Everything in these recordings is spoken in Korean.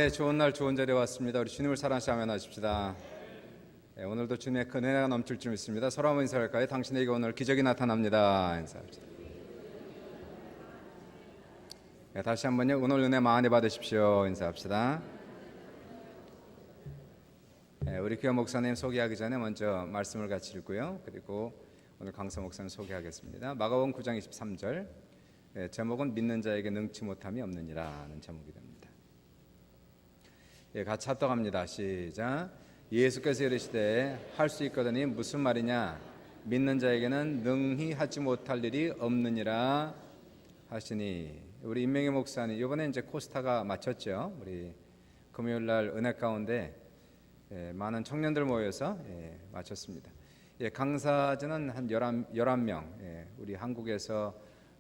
네, 좋은 날 좋은 자리에 왔습니다. 우리 주님을 사랑하시 아멘 하십시다. 네, 오늘도 주님의 그 은혜가 넘칠 줄 믿습니다. 서로 한번 인사할까요? 당신에게 오늘 기적이 나타납니다. 인사합시다. 네, 다시 한번요. 오늘 은혜 많이 받으십시오. 인사합시다. 네, 우리 교회 목사님 소개하기 전에 먼저 말씀을 같이 읽고요. 그리고 오늘 강사 목사님 소개하겠습니다. 마가복음 9장 23절. 네, 제목은 믿는 자에게 능치 못함이 없느니라 하는 제목이 됩니다. 예, 같이 합독합니다. 시작. 예수께서 이르시되 할 수 있거든이 무슨 말이냐? 믿는 자에게는 능히 하지 못할 일이 없느니라 하시니. 우리 임명희 목사님 이번에 이제 코스타가 마쳤죠. 우리 금요일 날 은혜 가운데 많은 청년들 모여서 마쳤습니다. 강사진은 한 11명, 우리 한국에서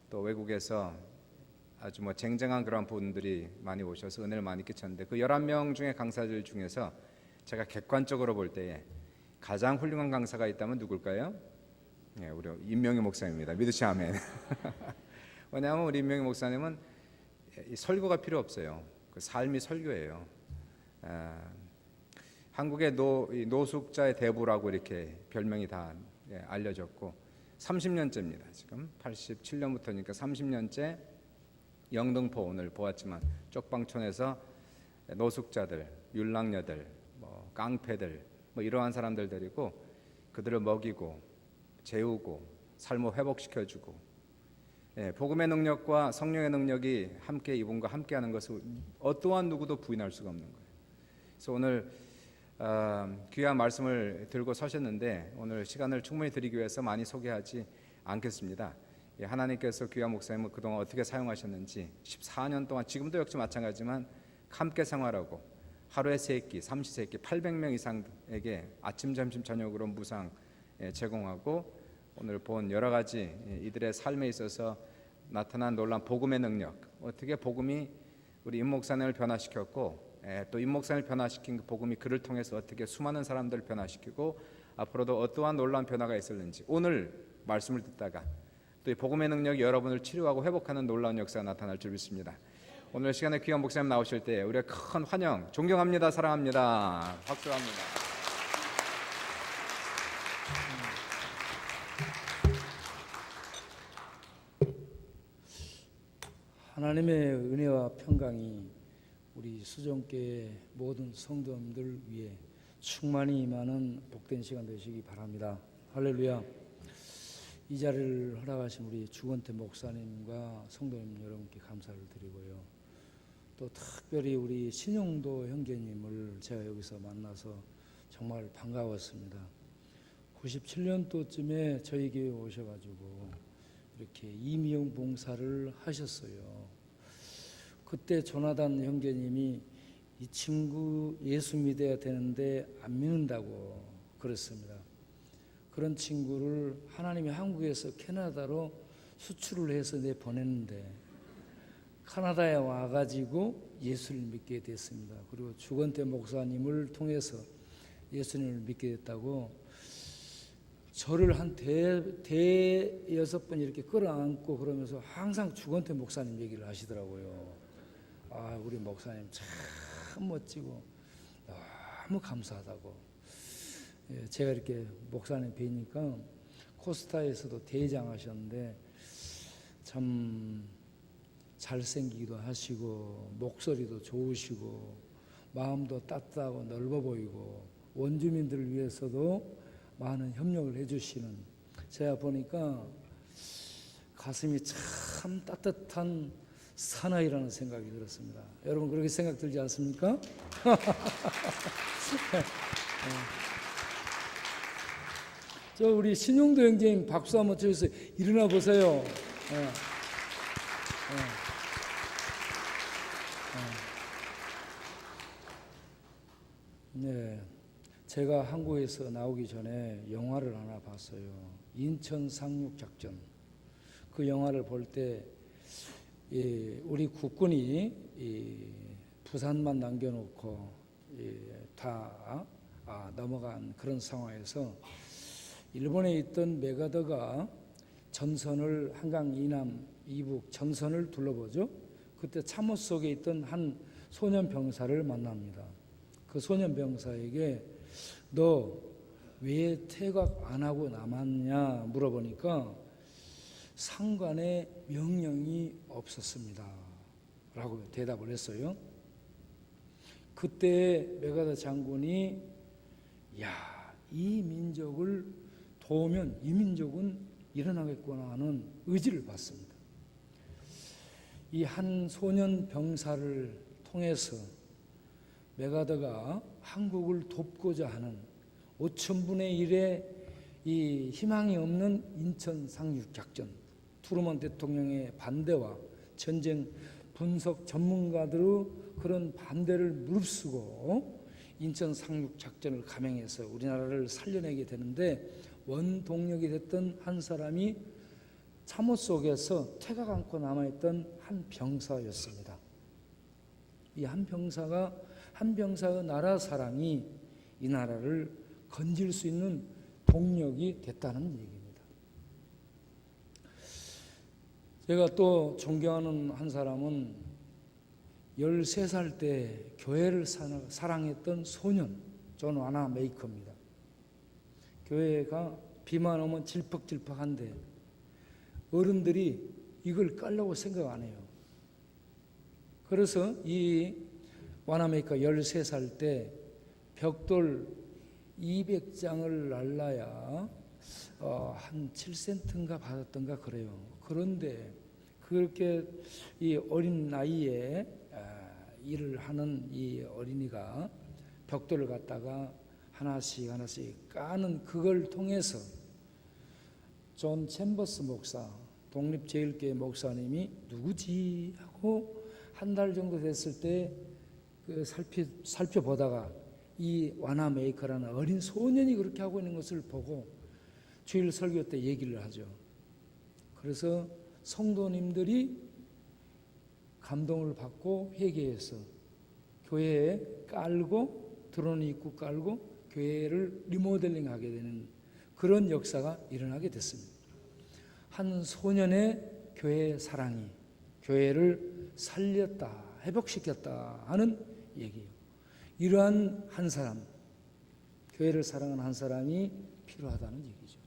또 외국에서 아주 쟁쟁한 그런 분들이 많이 오셔서 은혜를 많이 끼쳤는데, 그 11명 중에 강사들 중에서 제가 객관적으로 볼 때에 가장 훌륭한 강사가 있다면 누굴까요? 우리 임명희 목사님입니다. 믿으시 아멘. 왜냐하면 우리 임명희 목사님은 설교가 필요 없어요. 그 삶이 설교예요. 한국의 노숙자의 대부라고 이렇게 별명이 다 알려졌고, 30년째입니다. 지금 87년부터니까 30년째 영등포 오늘 보았지만 쪽방촌에서 노숙자들, 율랑녀들, 깡패들 이러한 사람들 데리고 그들을 먹이고 재우고 삶을 회복시켜주고, 복음의 능력과 성령의 능력이 함께 이분과 함께하는 것을 어떠한 누구도 부인할 수가 없는 거예요. 그래서 오늘 귀한 말씀을 들고 서셨는데, 오늘 시간을 충분히 드리기 위해서 많이 소개하지 않겠습니다. 하나님께서 귀한 목사님을 그동안 어떻게 사용하셨는지 14년 동안, 지금도 역시 마찬가지지만 함께 생활하고 하루에 3끼, 삼시세끼 800명 이상에게 아침, 점심, 저녁으로 무상 제공하고, 오늘 본 여러 가지 이들의 삶에 있어서 나타난 놀라운 복음의 능력, 어떻게 복음이 우리 임 목사님을 변화시켰고, 또 임 목사님을 변화시킨 그 복음이 그를 통해서 어떻게 수많은 사람들을 변화시키고 앞으로도 어떠한 놀라운 변화가 있을는지, 오늘 말씀을 듣다가 또 이 복음의 능력이 여러분을 치료하고 회복하는 놀라운 역사가 나타날 줄 믿습니다. 오늘 시간에 귀한 목사님 나오실 때 우리가 큰 환영, 존경합니다, 사랑합니다, 박수합니다. 하나님의 은혜와 평강이 우리 수종교회 모든 성도님들 위해 충만히 임하는 복된 시간 되시기 바랍니다. 할렐루야. 이 자리를 허락하신 우리 주건태 목사님과 성도님 여러분께 감사를 드리고요. 또 특별히 우리 신용도 형제님을 제가 여기서 만나서 정말 반가웠습니다. 97년도쯤에 저희 교회에 오셔가지고 이렇게 임용 봉사를 하셨어요. 그때 조나단 형제님이 이 친구 예수 믿어야 되는데 안 믿는다고 그랬습니다. 그런 친구를 하나님이 한국에서 캐나다로 수출을 해서 보냈는데, 캐나다에 와가지고 예수를 믿게 됐습니다. 그리고 주건태 목사님을 통해서 예수님을 믿게 됐다고 저를 한 대여섯 번 이렇게 끌어안고 그러면서 항상 주건태 목사님 얘기를 하시더라고요. 우리 목사님 참 멋지고 너무 감사하다고. 제가 이렇게 목사님 뵈니까 코스타에서도 대장하셨는데 참 잘생기기도 하시고 목소리도 좋으시고 마음도 따뜻하고 넓어 보이고 원주민들을 위해서도 많은 협력을 해주시는, 제가 보니까 가슴이 참 따뜻한 사나이라는 생각이 들었습니다. 여러분 그렇게 생각 들지 않습니까? 저 우리 신용도 형제님 박수 한번 쳐주세요. 일어나 보세요. 네, 제가 한국에서 나오기 전에 영화를 하나 봤어요. 인천 상륙작전. 그 영화를 볼 때 우리 국군이 부산만 남겨놓고 다 넘어간 그런 상황에서 일본에 있던 메가더가 전선을, 한강 이남 이북 전선을 둘러보죠. 그때 참호 속에 있던 한 소년 병사를 만납니다. 그 소년 병사에게 너 왜 퇴각 안 하고 남았냐 물어보니까 상관의 명령이 없었습니다 라고 대답을 했어요. 그때 메가다 장군이 이 민족을 도우면 이 민족은 일어나겠구나 하는 의지를 받습니다. 이 한 소년 병사를 통해서 메가다가 한국을 돕고자 하는 5천분의 1의 이 희망이 없는 인천 상륙작전, 트루먼 대통령의 반대와 전쟁 분석 전문가들의 그런 반대를 무릅쓰고 인천 상륙작전을 감행해서 우리나라를 살려내게 되는데 원동력이 됐던 한 사람이 참호 속에서 퇴각 않고 남아있던 한 병사였습니다. 이 한 병사의 나라 사랑이 이 나라를 건질 수 있는 동력이 됐다는 얘기입니다. 제가 또 존경하는 한 사람은 13살 때 교회를 사랑했던 소년 존 와나메이커입니다. 교회가 비만 오면 질퍽질퍽한데 어른들이 이걸 깔라고 생각 안 해요. 그래서 이 와나메이커 13살 때 벽돌 200장을 날라야 한 7센트인가 받았던가 그래요. 그런데 그렇게 이 어린 나이에 일을 하는 이 어린이가 벽돌을 갖다가 하나씩 까는 그걸 통해서 존 챔버스 목사, 독립제일교회 목사님이 누구지 하고 한 달 정도 됐을 때 그 살펴보다가 이 와나메이커라는 어린 소년이 그렇게 하고 있는 것을 보고 주일 설교 때 얘기를 하죠. 그래서 성도님들이 감동을 받고 회개해서 교회에 깔고 드론 입구 깔고 교회를 리모델링하게 되는 그런 역사가 일어나게 됐습니다. 한 소년의 교회 사랑이 교회를 살렸다, 회복시켰다 하는 얘기예요. 이러한 한 사람, 교회를 사랑하는 한 사람이 필요하다는 얘기죠.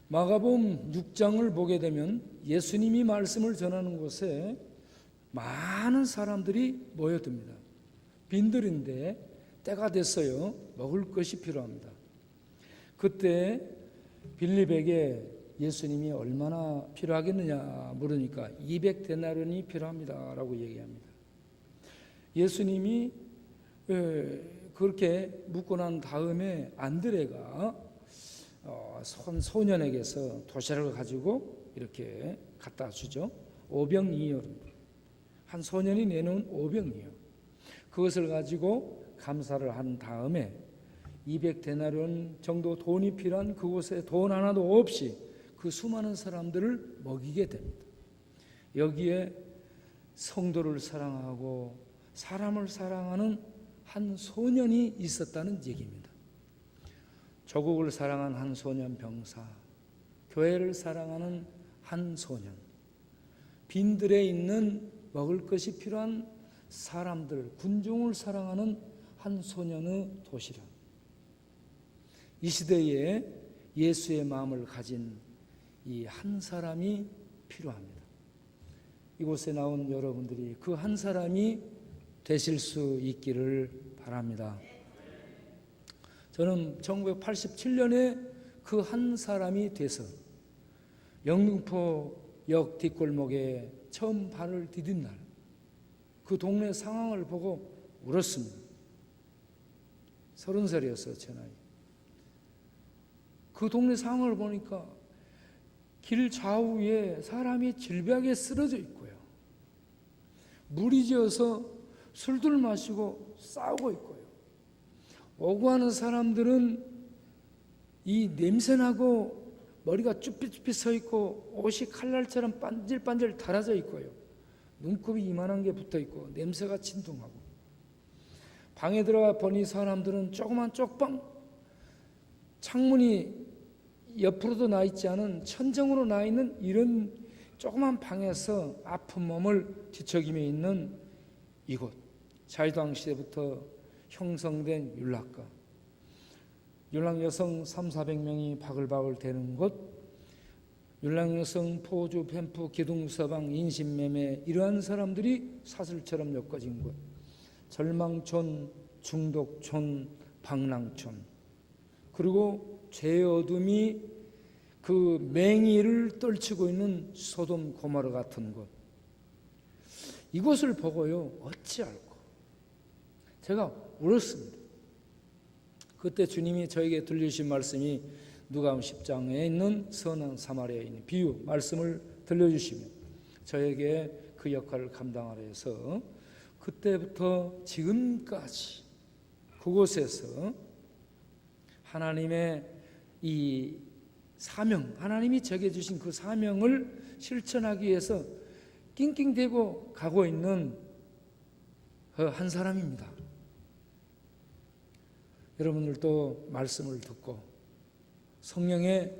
마가복음 6장을 보게 되면 예수님이 말씀을 전하는 곳에 많은 사람들이 모여듭니다. 빈들인데 때가 됐어요. 먹을 것이 필요합니다. 그때 빌립에게 예수님이 얼마나 필요하겠느냐 물으니까 200데나리온이 필요합니다 라고 얘기합니다. 예수님이 그렇게 묻고 난 다음에 안드레가 소년에게서 도시락을 가지고 이렇게 갖다 주죠. 오병이어입니다. 한 소년이 내놓은 오병이어. 그것을 가지고 감사를 한 다음에 200데나리온 정도 돈이 필요한 그곳에 돈 하나도 없이 그 수많은 사람들을 먹이게 됩니다. 여기에 성도를 사랑하고 사람을 사랑하는 한 소년이 있었다는 얘기입니다. 조국을 사랑한 한 소년 병사, 교회를 사랑하는 한 소년, 빈들에 있는 먹을 것이 필요한 사람들, 군중을 사랑하는 한 소년의 도시락. 이 시대에 예수의 마음을 가진 이 한 사람이 필요합니다. 이곳에 나온 여러분들이 그 한 사람이 되실 수 있기를 바랍니다. 저는 1987년에 그 한 사람이 돼서 영등포역 뒷골목에 처음 발을 디딘 날 그 동네 상황을 보고 울었습니다. 30살이었어요, 제 나이. 그 동네 상황을 보니까 길 좌우에 사람이 질비하게 쓰러져 있고요. 물이 지어서 술들 마시고 싸우고 있고요. 오고 하는 사람들은 이 냄새나고 머리가 쭈삣쭈삣 서 있고 옷이 칼날처럼 반질반질 달아져 있고요. 눈곱이 이만한 게 붙어 있고 냄새가 진동하고 방에 들어가 보니 사람들은 조그만 쪽방 창문이 옆으로도 나 있지 않은 천정으로 나 있는 이런 조그만 방에서 아픈 몸을 뒤척이며 있는 이곳 자유당 시대부터 형성된 율락가, 율락 여성 300~400명이 바글바글 되는 곳, 율락 여성 포주, 펜프, 기둥, 서방, 인신매매 이러한 사람들이 사슬처럼 엮어진 곳, 절망촌, 중독촌, 방랑촌, 그리고 죄의 어둠이 그 맹위를 떨치고 있는 소돔 고모라 같은 곳, 이곳을 보고요 어찌할꼬 제가 울었습니다. 그때 주님이 저에게 들려주신 말씀이 누가복음 10장에 있는 선한 사마리아인 비유 말씀을 들려주시며 저에게 그 역할을 감당하려 해서 그때부터 지금까지 그곳에서 하나님의 이 사명, 하나님이 제게 주신 그 사명을 실천하기 위해서 낑낑대고 가고 있는 한 사람입니다. 여러분들도 말씀을 듣고 성령의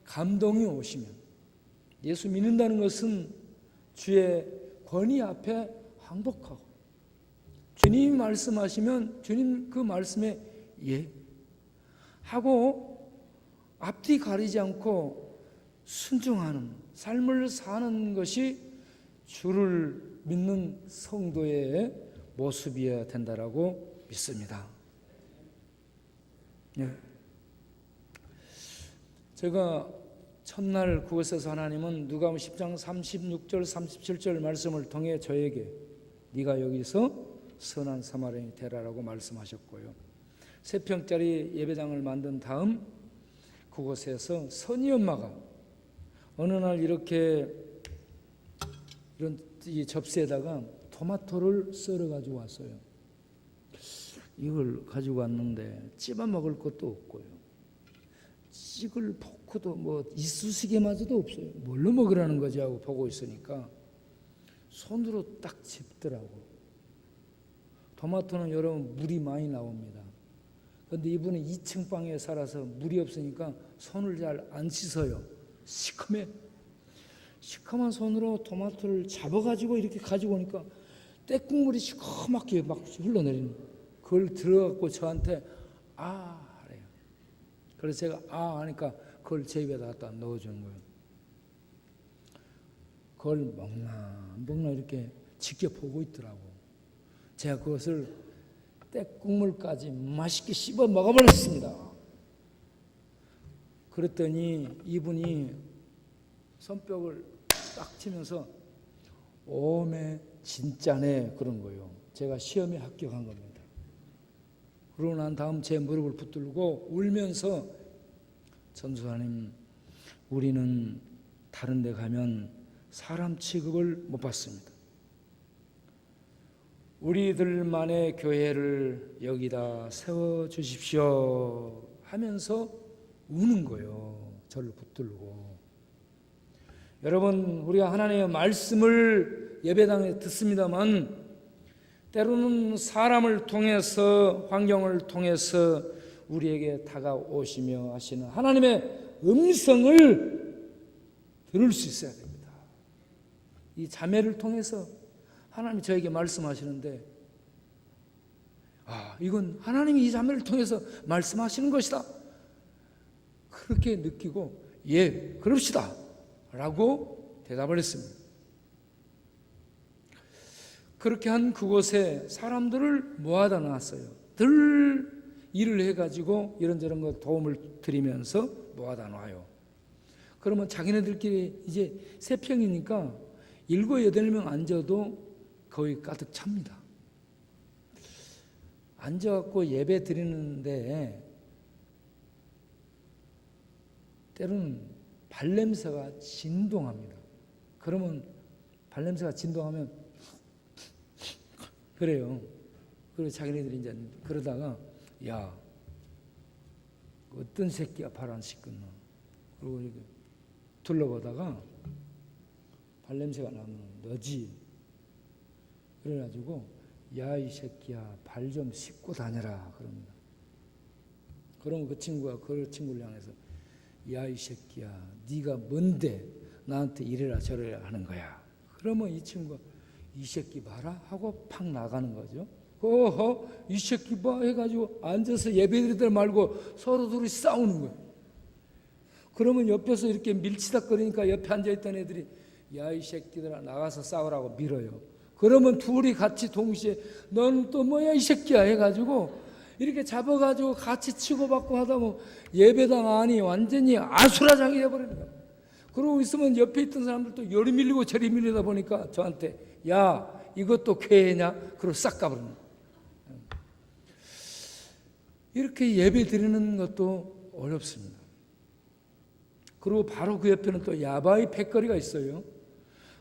감동이 오시면, 예수 믿는다는 것은 주의 권위 앞에 항복하고 주님이 말씀하시면 주님 그 말씀에 예 하고 앞뒤 가리지 않고 순종하는 삶을 사는 것이 주를 믿는 성도의 모습이어야 된다라고 믿습니다. 예. 제가 첫날 그곳에서 하나님은 누가복음 10장 36절 37절 말씀을 통해 저에게 네가 여기서 선한 사마리아인이 되라라고 말씀하셨고요. 3평짜리 예배당을 만든 다음 그곳에서 선희 엄마가 어느 날 이렇게 이런 이 접시에다가 토마토를 썰어 가지고 왔어요. 이걸 가지고 왔는데 찝어 먹을 것도 없고요. 찍을 포크도 뭐 이쑤시개마저도 없어요. 뭘로 먹으라는 거지 하고 보고 있으니까 손으로 딱 집더라고. 토마토는 여러분 물이 많이 나옵니다. 그런데 이분은 2층 방에 살아서 물이 없으니까 손을 잘 안 씻어요. 시커매. 시커먼 손으로 토마토를 잡아가지고 이렇게 가지고 오니까 떼국물이 시커멓게 막 흘러내리는 거예요. 그걸 들어갖고 저한테 아 그래요. 그래서 제가 아 하니까 그걸 제 입에다 갖다 넣어주는 거예요. 그걸 먹나 이렇게 지켜보고 있더라고. 제가 그것을 떼국물까지 맛있게 씹어 먹어버렸습니다. 그랬더니 이분이 손뼉을 딱 치면서 오메 진짜네 그런 거예요. 제가 시험에 합격한 겁니다. 그러고 난 다음 제 무릎을 붙들고 울면서 전수사님 우리는 다른 데 가면 사람 취급을 못 받습니다. 우리들만의 교회를 여기다 세워주십시오 하면서 우는 거예요. 저를 붙들고. 여러분 우리가 하나님의 말씀을 예배당에 듣습니다만 때로는 사람을 통해서 환경을 통해서 우리에게 다가오시며 하시는 하나님의 음성을 들을 수 있어야 됩니다. 이 자매를 통해서 하나님이 저에게 말씀하시는데 이건 하나님이 이 자매를 통해서 말씀하시는 것이다. 그렇게 느끼고 예 그럽시다 라고 대답을 했습니다. 그렇게 한 그곳에 사람들을 모아다 놨어요. 늘 일을 해가지고 이런저런 거 도움을 드리면서 모아다 놔요. 그러면 자기네들끼리 이제 3평이니까 7, 8명 앉아도 거의 가득 찹니다. 앉아갖고 예배 드리는데 때로는 발냄새가 진동합니다. 그러면 발냄새가 진동하면 그래요. 그래서 자기네들이 이제 그러다가 야 어떤 새끼야 발안 씻겠노. 그리고 이렇게 둘러보다가 발냄새가 나면 너지. 그래가지고 야 이 새끼야 발 좀 씻고 다녀라 그럽니다. 그러면 그 친구가 그 친구를 향해서 야 이 새끼야 네가 뭔데 나한테 이래라 저래라 하는 거야. 그러면 이 친구가 이 새끼 봐라 하고 팍 나가는 거죠. 어허, 이 새끼 봐 해가지고 앉아서 예배드리들 말고 서로 둘이 싸우는 거예요. 그러면 옆에서 이렇게 밀치닥거리니까 옆에 앉아있던 애들이 야, 이 새끼들아 나가서 싸우라고 밀어요. 그러면 둘이 같이 동시에 넌 또 뭐야 이 새끼야 해가지고 이렇게 잡아가지고 같이 치고받고 하다 보면 예배당 안이 완전히 아수라장이 돼버리는 거예요. 그러고 있으면 옆에 있던 사람들도 열이 밀리고 저리 밀리다 보니까 저한테 야, 이것도 쾌해냐? 그러고 싹 가버리는 거예요. 이렇게 예배 드리는 것도 어렵습니다. 그리고 바로 그 옆에는 또 야바이 패거리가 있어요.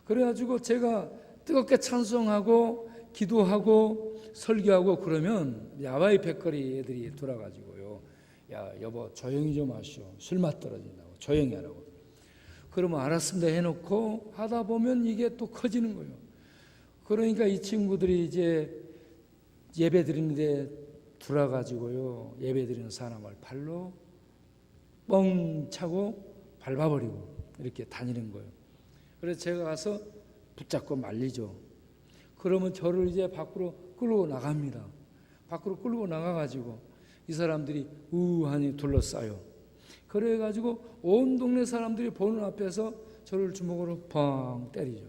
그래가지고 제가 뜨겁게 찬송하고 기도하고 설교하고 그러면 야바이 패거리 애들이 돌아가지고요. 야, 여보 조용히 좀 하시오. 술맛 떨어진다고 조용히 하라고. 그러면 알았습니다 해놓고 하다 보면 이게 또 커지는 거예요. 그러니까 이 친구들이 이제 예배 드리는데 들어가지고요. 예배 드리는 사람을 발로 뻥 차고 밟아버리고 이렇게 다니는 거예요. 그래서 제가 가서 붙잡고 말리죠. 그러면 저를 이제 밖으로 끌고 나갑니다. 밖으로 끌고 나가가지고 이 사람들이 우하니 둘러싸요. 그래가지고 온 동네 사람들이 보는 앞에서 저를 주먹으로 펑 때리죠.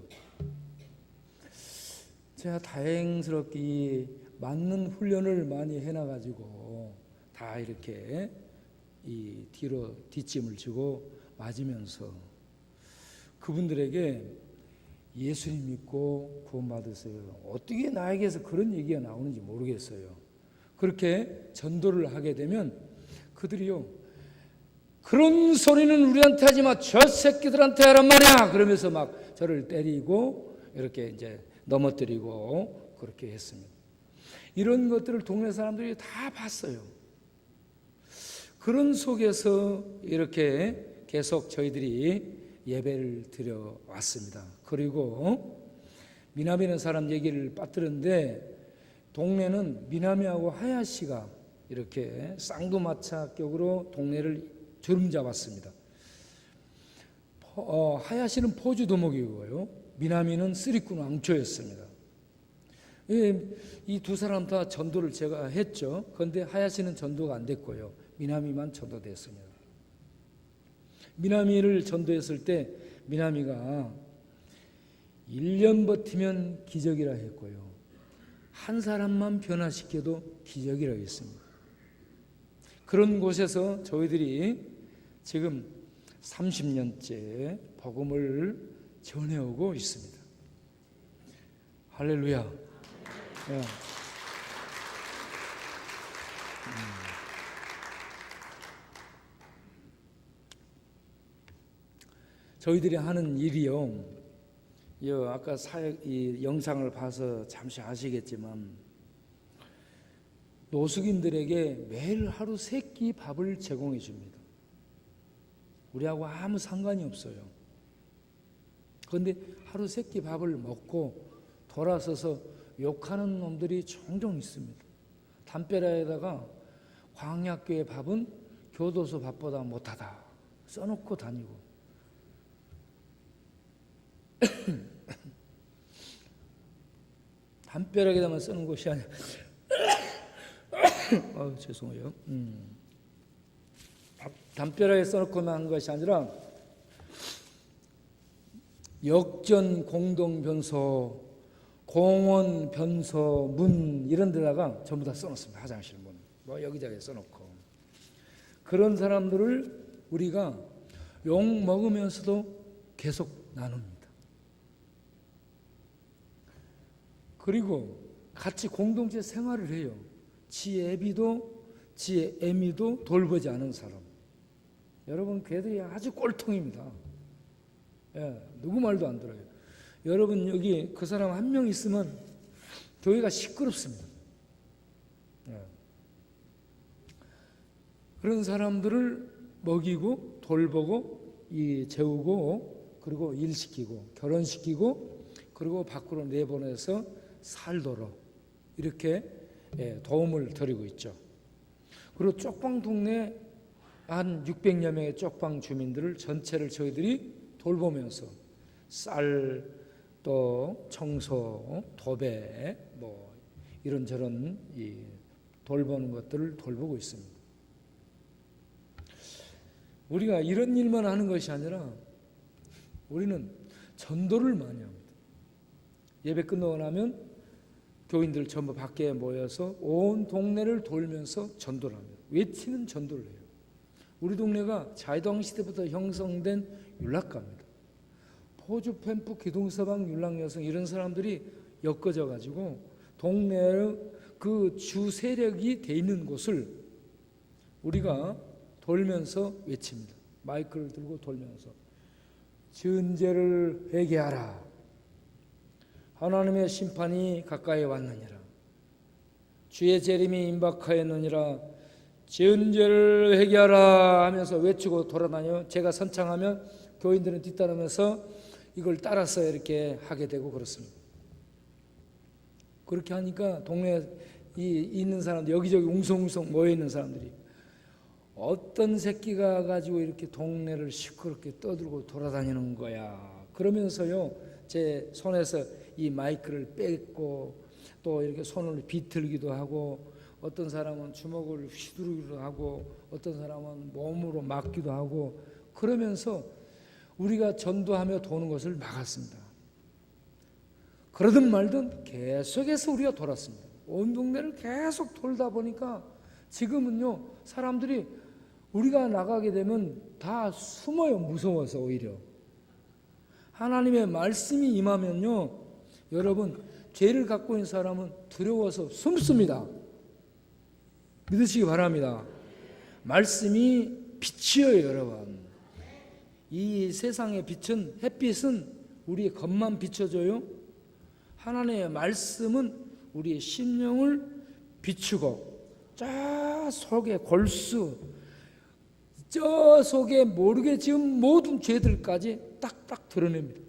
제가 다행스럽게 이 맞는 훈련을 많이 해놔가지고 다 이렇게 이 뒤로 뒷짐을 지고 맞으면서 그분들에게 예수님 믿고 구원받으세요. 어떻게 나에게서 그런 얘기가 나오는지 모르겠어요. 그렇게 전도를 하게 되면 그들이요, 그런 소리는 우리한테 하지 마, 저 새끼들한테 하란 말이야. 그러면서 막 저를 때리고 이렇게 이제 넘어뜨리고 그렇게 했습니다. 이런 것들을 동네 사람들이 다 봤어요. 그런 속에서 이렇게 계속 저희들이 예배를 드려 왔습니다. 그리고 미나미는 사람 얘기를 빠뜨렸는데 동네는 미나미하고 하야시가 이렇게 쌍두마차격으로 동네를 주름잡았습니다. 하야시는 포주 도목이고요. 미나미는 쓰리꾼 왕초였습니다. 이 두 사람 다 전도를 제가 했죠. 그런데 하야시는 전도가 안 됐고요. 미나미만 전도됐습니다. 미나미를 전도했을 때 미나미가 1년 버티면 기적이라 했고요. 한 사람만 변화시켜도 기적이라고 했습니다. 그런 곳에서 저희들이 지금 30년째 복음을 전해오고 있습니다. 할렐루야. 저희들이 하는 일이요. 아까 이 영상을 봐서 잠시 아시겠지만 노숙인들에게 매일 하루 3끼 밥을 제공해 줍니다. 우리하고 아무 상관이 없어요. 그런데 하루 3끼 밥을 먹고 돌아서서 욕하는 놈들이 종종 있습니다. 담벼락에다가 광약교회 밥은 교도소 밥보다 못하다 써놓고 다니고 담벼락에다만 쓰는 것이 아니라 죄송해요. 담벼락에 써놓고만 하는 것이 아니라 역전 공동 변소, 공원 변소, 문 이런 데다가 전부 다 써놓습니다. 화장실 문, 뭐 여기저기 써놓고 그런 사람들을 우리가 욕 먹으면서도 계속 나눕니다. 그리고 같이 공동체 생활을 해요. 지 애비도 지 애미도 돌보지 않은 사람. 여러분 걔들이 아주 꼴통입니다. 누구 말도 안 들어요. 여러분 여기 그 사람 한 명 있으면 교회가 시끄럽습니다. 그런 사람들을 먹이고 돌보고 재우고 그리고 일시키고 결혼시키고 그리고 밖으로 내보내서 살도록 이렇게 도움을 드리고 있죠. 그리고 쪽방 동네 한 600여 명의 쪽방 주민들을 전체를 저희들이 돌보면서 쌀, 또 청소, 도배, 뭐 이런저런 돌보는 것들을 돌보고 있습니다. 우리가 이런 일만 하는 것이 아니라 우리는 전도를 많이 합니다. 예배 끝나고 나면 교인들 전부 밖에 모여서 온 동네를 돌면서 전도를 합니다. 외치는 전도를 해요. 우리 동네가 자유당 시대부터 형성된 율락가입니다. 포주, 펜프, 기둥서방, 율락여성 이런 사람들이 엮어져 가지고 동네의 그 주 세력이 돼 있는 곳을 우리가 돌면서 외칩니다. 마이크를 들고 돌면서 지은 죄를 회개하라. 하나님의 심판이 가까이 왔느니라. 주의 재림이 임박하였느니라. 지은 죄를 회개하라 하면서 외치고 돌아다녀. 제가 선창하면 교인들은 뒤따르면서 이걸 따라서 이렇게 하게 되고 그렇습니다. 그렇게 하니까 동네에 있는 사람들, 여기저기 웅성웅성 모여있는 사람들이 어떤 새끼가 가지고 이렇게 동네를 시끄럽게 떠들고 돌아다니는 거야. 그러면서요, 제 손에서 이 마이크를 뺏고 또 이렇게 손을 비틀기도 하고, 어떤 사람은 주먹을 휘두르기도 하고, 어떤 사람은 몸으로 막기도 하고, 그러면서 우리가 전도하며 도는 것을 막았습니다. 그러든 말든 계속해서 우리가 돌았습니다. 온 동네를 계속 돌다 보니까 지금은요, 사람들이 우리가 나가게 되면 다 숨어요. 무서워서. 오히려 하나님의 말씀이 임하면요, 여러분, 죄를 갖고 있는 사람은 두려워서 숨습니다. 믿으시기 바랍니다. 말씀이 빛이에요, 여러분. 이 세상의 빛은, 햇빛은 우리의 겉만 비춰줘요. 하나님의 말씀은 우리의 심령을 비추고 저 속에 골수, 저 속에 모르게 지은 모든 죄들까지 딱딱 드러냅니다.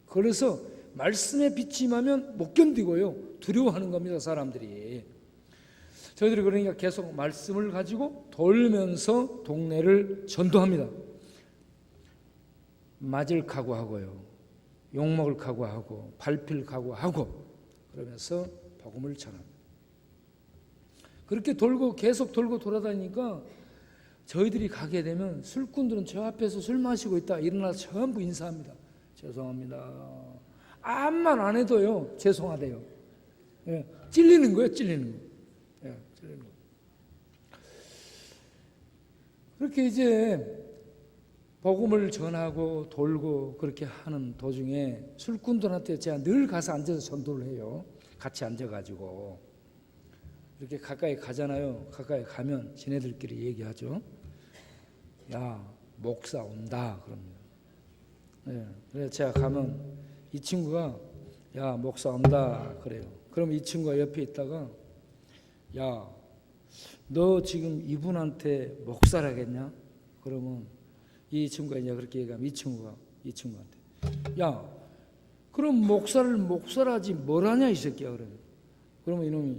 그래서 말씀에 빛이 임하면 못 견디고요, 두려워하는 겁니다, 사람들이. 저희들이 그러니까 계속 말씀을 가지고 돌면서 동네를 전도합니다. 맞을 각오하고요, 욕먹을 각오하고, 밟힐 각오하고, 그러면서 복음을 전합니다. 그렇게 돌고 계속 돌고 돌아다니니까 저희들이 가게 되면 술꾼들은 저 앞에서 술 마시고 있다 일어나서 전부 인사합니다. 죄송합니다. 암만 안 해도요, 죄송하대요. 예, 찔리는 거예요, 찔리는 거. 예, 찔리는 거. 그렇게 이제 복음을 전하고 돌고 그렇게 하는 도중에 술꾼들한테 제가 늘 가서 앉아서 전도를 해요. 같이 앉아가지고 이렇게 가까이 가잖아요. 가까이 가면 지네들끼리 얘기하죠. 야, 목사 온다 그럽니다. 네, 그래서 제가 가면 이 친구가 야, 목사 온다 그래요. 그럼 이 친구가 옆에 있다가 야, 너 지금 이분한테 목사라겠냐? 그러면 이 친구가 이제 그렇게 얘기하면 이 친구한테 야, 그럼 목사를 목사라지 뭘 하냐 이 새끼야. 그러면 이놈이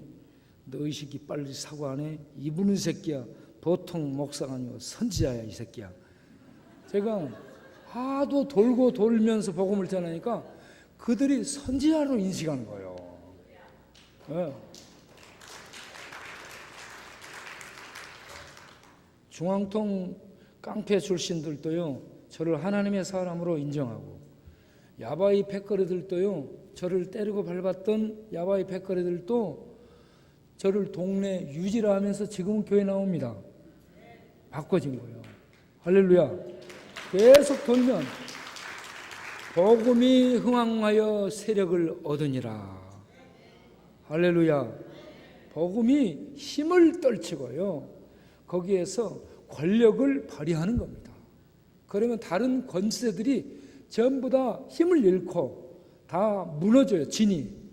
너 이 새끼 빨리 사과 안 해? 이분은 새끼야 보통 목사가 아니고 선지자야 이 새끼야. 제가 하도 돌고 돌면서 복음을 전하니까 그들이 선지자로 인식하는 거예요. 네. 중앙통 깡패 출신들도요, 저를 하나님의 사람으로 인정하고, 야바이 패거리들도요, 저를 때리고 밟았던 야바이 패거리들도 저를 동네 유지라 하면서 지금은 교회 나옵니다. 바꿔진 거예요. 할렐루야. 계속 돌면 복음이 흥황하여 세력을 얻으니라. 할렐루야. 복음이 힘을 떨치고요, 거기에서 권력을 발휘하는 겁니다. 그러면 다른 권세들이 전부 다 힘을 잃고 다 무너져요. 진이.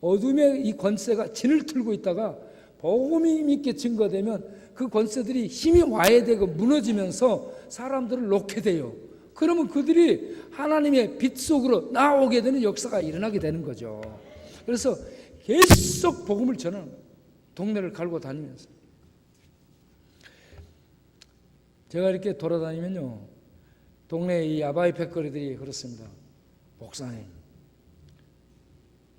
어둠의 이 권세가 진을 틀고 있다가 복음이 믿게 증거되면 그 권세들이 힘이 와야 되고 무너지면서 사람들을 놓게 돼요. 그러면 그들이 하나님의 빛 속으로 나오게 되는 역사가 일어나게 되는 거죠. 그래서 계속 복음을 전하는 거예요. 동네를 갈고 다니면서. 제가 이렇게 돌아다니면요, 동네 이 야바이 패거리들이 그렇습니다. 목사님,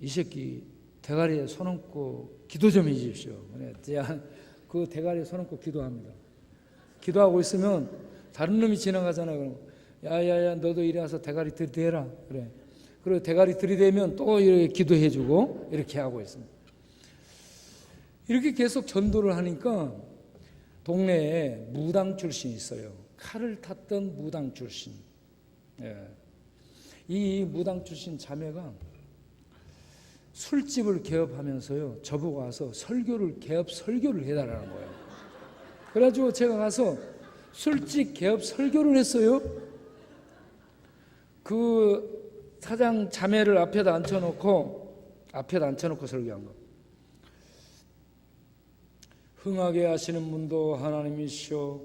이 새끼 대가리에 손 얹고 기도 좀 해주십시오. 제가 그 대가리에 손 얹고 기도합니다. 기도하고 있으면 다른 놈이 지나가잖아요. 그럼 야야야 너도 이리 와서 대가리 들이대라 그래. 그리고 대가리 들이대면 또 이렇게 기도해주고 이렇게 하고 있습니다. 이렇게 계속 전도를 하니까 동네에 무당 출신이 있어요. 칼을 탔던 무당 출신. 이 무당 출신 자매가 술집을 개업하면서요, 저보고 와서 개업 설교를 해달라는 거예요. 그래가지고 제가 가서 술집 개업 설교를 했어요. 그 사장 자매를 앞에다 앉혀놓고 설교한 거. 흥하게 하시는 분도 하나님이시오,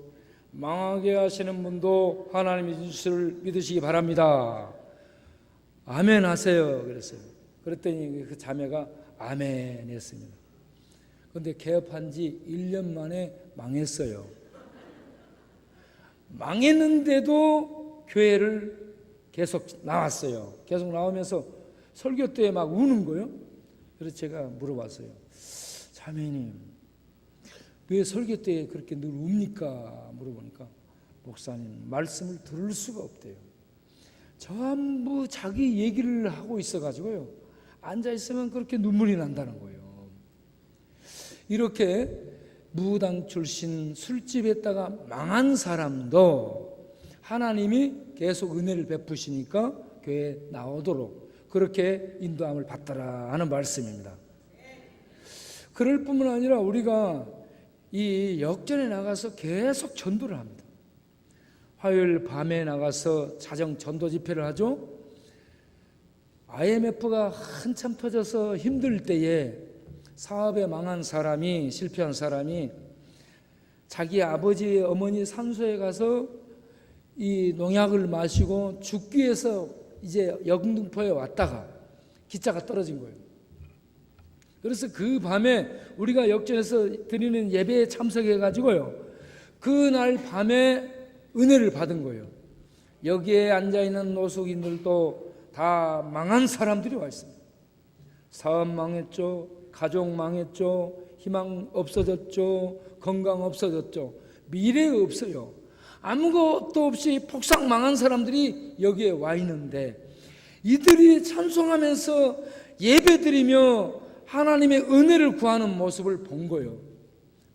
망하게 하시는 분도 하나님이 주실 믿으시기 바랍니다. 아멘 하세요. 그랬어요. 그랬더니 그 자매가 아멘 했습니다. 그런데 개업한 지 1년 만에 망했어요. 망했는데도 교회를 계속 나왔어요. 계속 나오면서 설교 때 막 우는 거예요. 그래서 제가 물어봤어요. 자매님, 왜 설교 때 그렇게 늘 웁니까? 물어보니까 목사님, 말씀을 들을 수가 없대요. 전부 자기 얘기를 하고 있어가지고요, 앉아있으면 그렇게 눈물이 난다는 거예요. 이렇게 무당 출신 술집에다가 망한 사람도 하나님이 계속 은혜를 베푸시니까 교회에 나오도록 그렇게 인도함을 받더라 하는 말씀입니다. 그럴 뿐만 아니라 우리가 이 역전에 나가서 계속 전도를 합니다. 화요일 밤에 나가서 자정 전도 집회를 하죠. IMF가 한참 터져서 힘들 때에 사업에 망한 사람이, 실패한 사람이 자기 아버지 어머니 산소에 가서 이 농약을 마시고 죽기 위해서 이제 영등포에 왔다가 기차가 떨어진 거예요. 그래서 그 밤에 우리가 역전에서 드리는 예배에 참석해 가지고요, 그날 밤에 은혜를 받은 거예요. 여기에 앉아있는 노숙인들도 다 망한 사람들이 와 있습니다. 사업 망했죠, 가족 망했죠, 희망 없어졌죠, 건강 없어졌죠, 미래 없어요. 아무것도 없이 폭삭 망한 사람들이 여기에 와 있는데, 이들이 찬송하면서 예배드리며 하나님의 은혜를 구하는 모습을 본 거예요.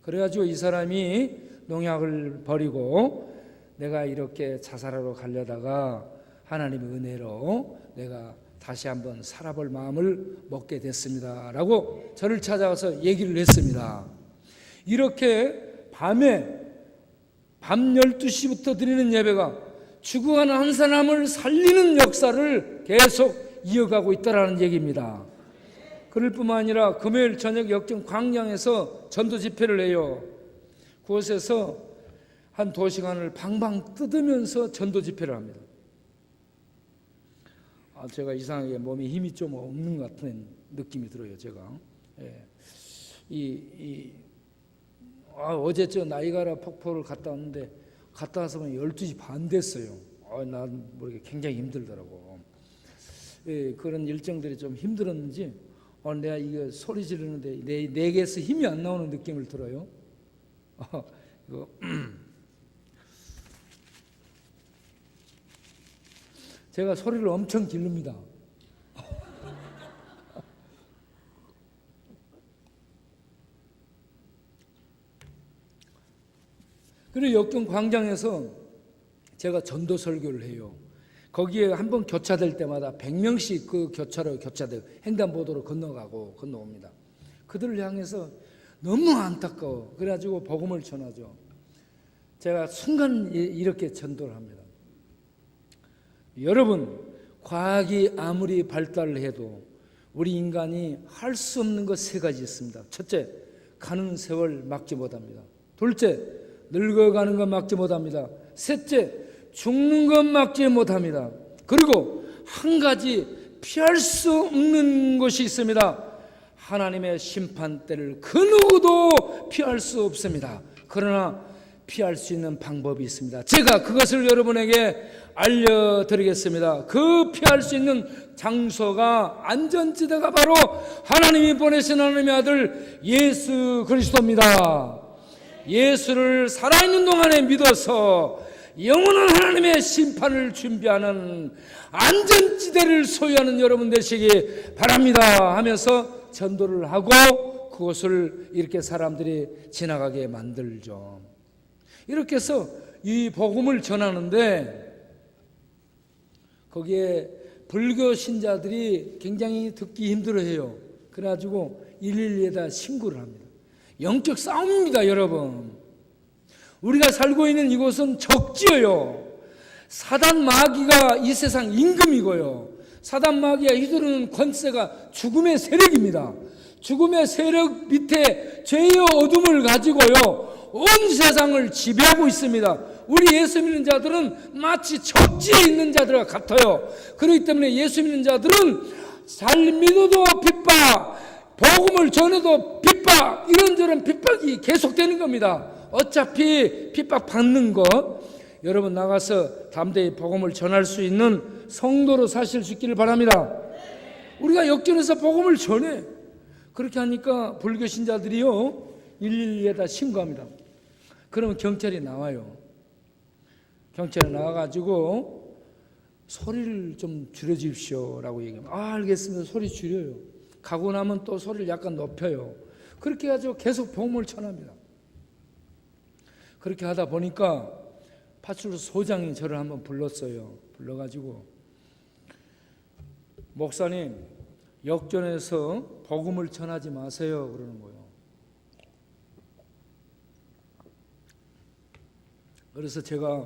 그래가지고 이 사람이 농약을 버리고 내가 이렇게 자살하러 가려다가 하나님의 은혜로 내가 다시 한번 살아볼 마음을 먹게 됐습니다 라고 저를 찾아와서 얘기를 했습니다. 이렇게 밤 12시부터 드리는 예배가 죽어가는 한 사람을 살리는 역사를 계속 이어가고 있다는 얘기입니다. 그럴 뿐만 아니라 금요일 저녁 역전 광장에서 전도 집회를 해요. 그곳에서 한 2시간을 방방 뜯으면서 전도 집회를 합니다. 제가 이상하게 몸에 힘이 좀 없는 것 같은 느낌이 들어요. 제가 어제 저 나이가라 폭포를 갔다 왔는데, 갔다 와서 12시 반 됐어요. 난 모르게 굉장히 힘들더라고. 그런 일정들이 좀 힘들었는지 내가 이거 소리 지르는데 내게서 힘이 안 나오는 느낌을 들어요. 이거 제가 소리를 엄청 지릅니다. 그리고 역경 광장에서 제가 전도 설교를 해요. 거기에 한번 교차될 때마다 100명씩 그 교차되고 횡단보도로 건너옵니다. 그들을 향해서 너무 안타까워. 그래가지고 복음을 전하죠. 제가 순간 이렇게 전도를 합니다. 여러분, 과학이 아무리 발달을 해도 우리 인간이 할 수 없는 것 3가지 있습니다. 첫째, 가는 세월 막지 못합니다. 둘째, 늙어가는 것 막지 못합니다. 셋째, 죽는 것 막지 못합니다. 그리고 한 가지 피할 수 없는 것이 있습니다. 하나님의 심판대를 그 누구도 피할 수 없습니다. 그러나 피할 수 있는 방법이 있습니다. 제가 그것을 여러분에게 알려드리겠습니다. 그 피할 수 있는 장소가 안전지대가 바로 하나님이 보내신 하나님의 아들 예수 그리스도입니다. 예수를 살아있는 동안에 믿어서 영원한 하나님의 심판을 준비하는 안전지대를 소유하는 여러분 되시기 바랍니다 하면서 전도를 하고 그곳을 이렇게 사람들이 지나가게 만들죠. 이렇게 해서 이 복음을 전하는데 거기에 불교 신자들이 굉장히 듣기 힘들어해요. 그래가지고 112에다 신고를 합니다. 영적 싸움입니다, 여러분. 우리가 살고 있는 이곳은 적지어요. 사단 마귀가 이 세상 임금이고요. 사단 마귀가 휘두르는 권세가 죽음의 세력입니다. 죽음의 세력 밑에 죄의 어둠을 가지고요 온 세상을 지배하고 있습니다. 우리 예수 믿는 자들은 마치 적지에 있는 자들과 같아요. 그렇기 때문에 예수 믿는 자들은 잘 믿어도 핍박, 복음을 전해도 핍박, 이런저런 핍박이 계속되는 겁니다. 어차피 핍박 받는 것, 여러분 나가서 담대히 복음을 전할 수 있는 성도로 사실 수 있기를 바랍니다. 우리가 역전해서 복음을 전해. 그렇게 하니까 불교 신자들이요 112에다 신고합니다. 그러면 경찰이 나와요. 경찰이 나와가지고 소리를 좀 줄여주십시오 라고 얘기하면 알겠습니다. 소리 줄여요. 가고 나면 또 소리를 약간 높여요. 그렇게 해가지고 계속 복음을 전합니다. 그렇게 하다 보니까 파출소 소장이 저를 한번 불렀어요. 불러가지고 목사님 역전해서 복음을 전하지 마세요 그러는 거예요. 그래서 제가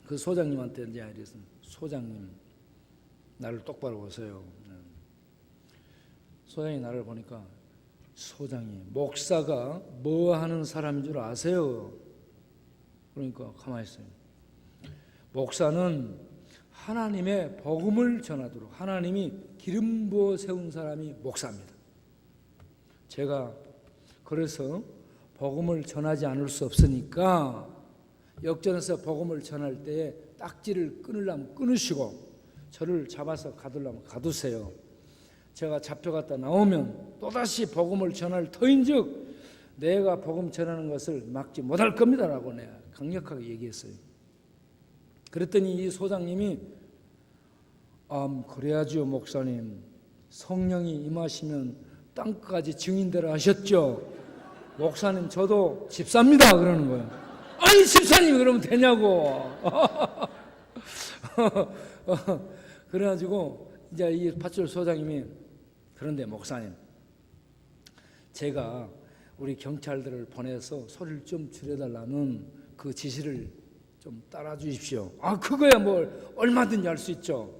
그 소장님한테 이제 이랬습니다. 소장님 나를 똑바로 보세요. 소장이 나를 보니까 소장님 목사가 뭐 하는 사람인 줄 아세요? 그러니까 가만히 있어요. 목사는 하나님의 복음을 전하도록 하나님이 기름 부어 세운 사람이 목사입니다. 제가 그래서 복음을 전하지 않을 수 없으니까 역전해서 복음을 전할 때에 딱지를 끊으려면 끊으시고 저를 잡아서 가두려면 가두세요. 제가 잡혀갔다 나오면 또다시 복음을 전할 터인즉 내가 복음 전하는 것을 막지 못할 겁니다 라고 내가 강력하게 얘기했어요. 그랬더니 이 소장님이 그래야죠 목사님, 성령이 임하시면 땅까지 증인되라 하셨죠. 목사님 저도 집사입니다 그러는 거예요. 아니 집사님이 그러면 되냐고. 그래가지고 이제 이 파출소 소장님이 그런데 목사님 제가 우리 경찰들을 보내서 소리를 좀 줄여달라는 그 지시를 좀 따라 주십시오. 그거야 뭘 얼마든지 할 수 있죠.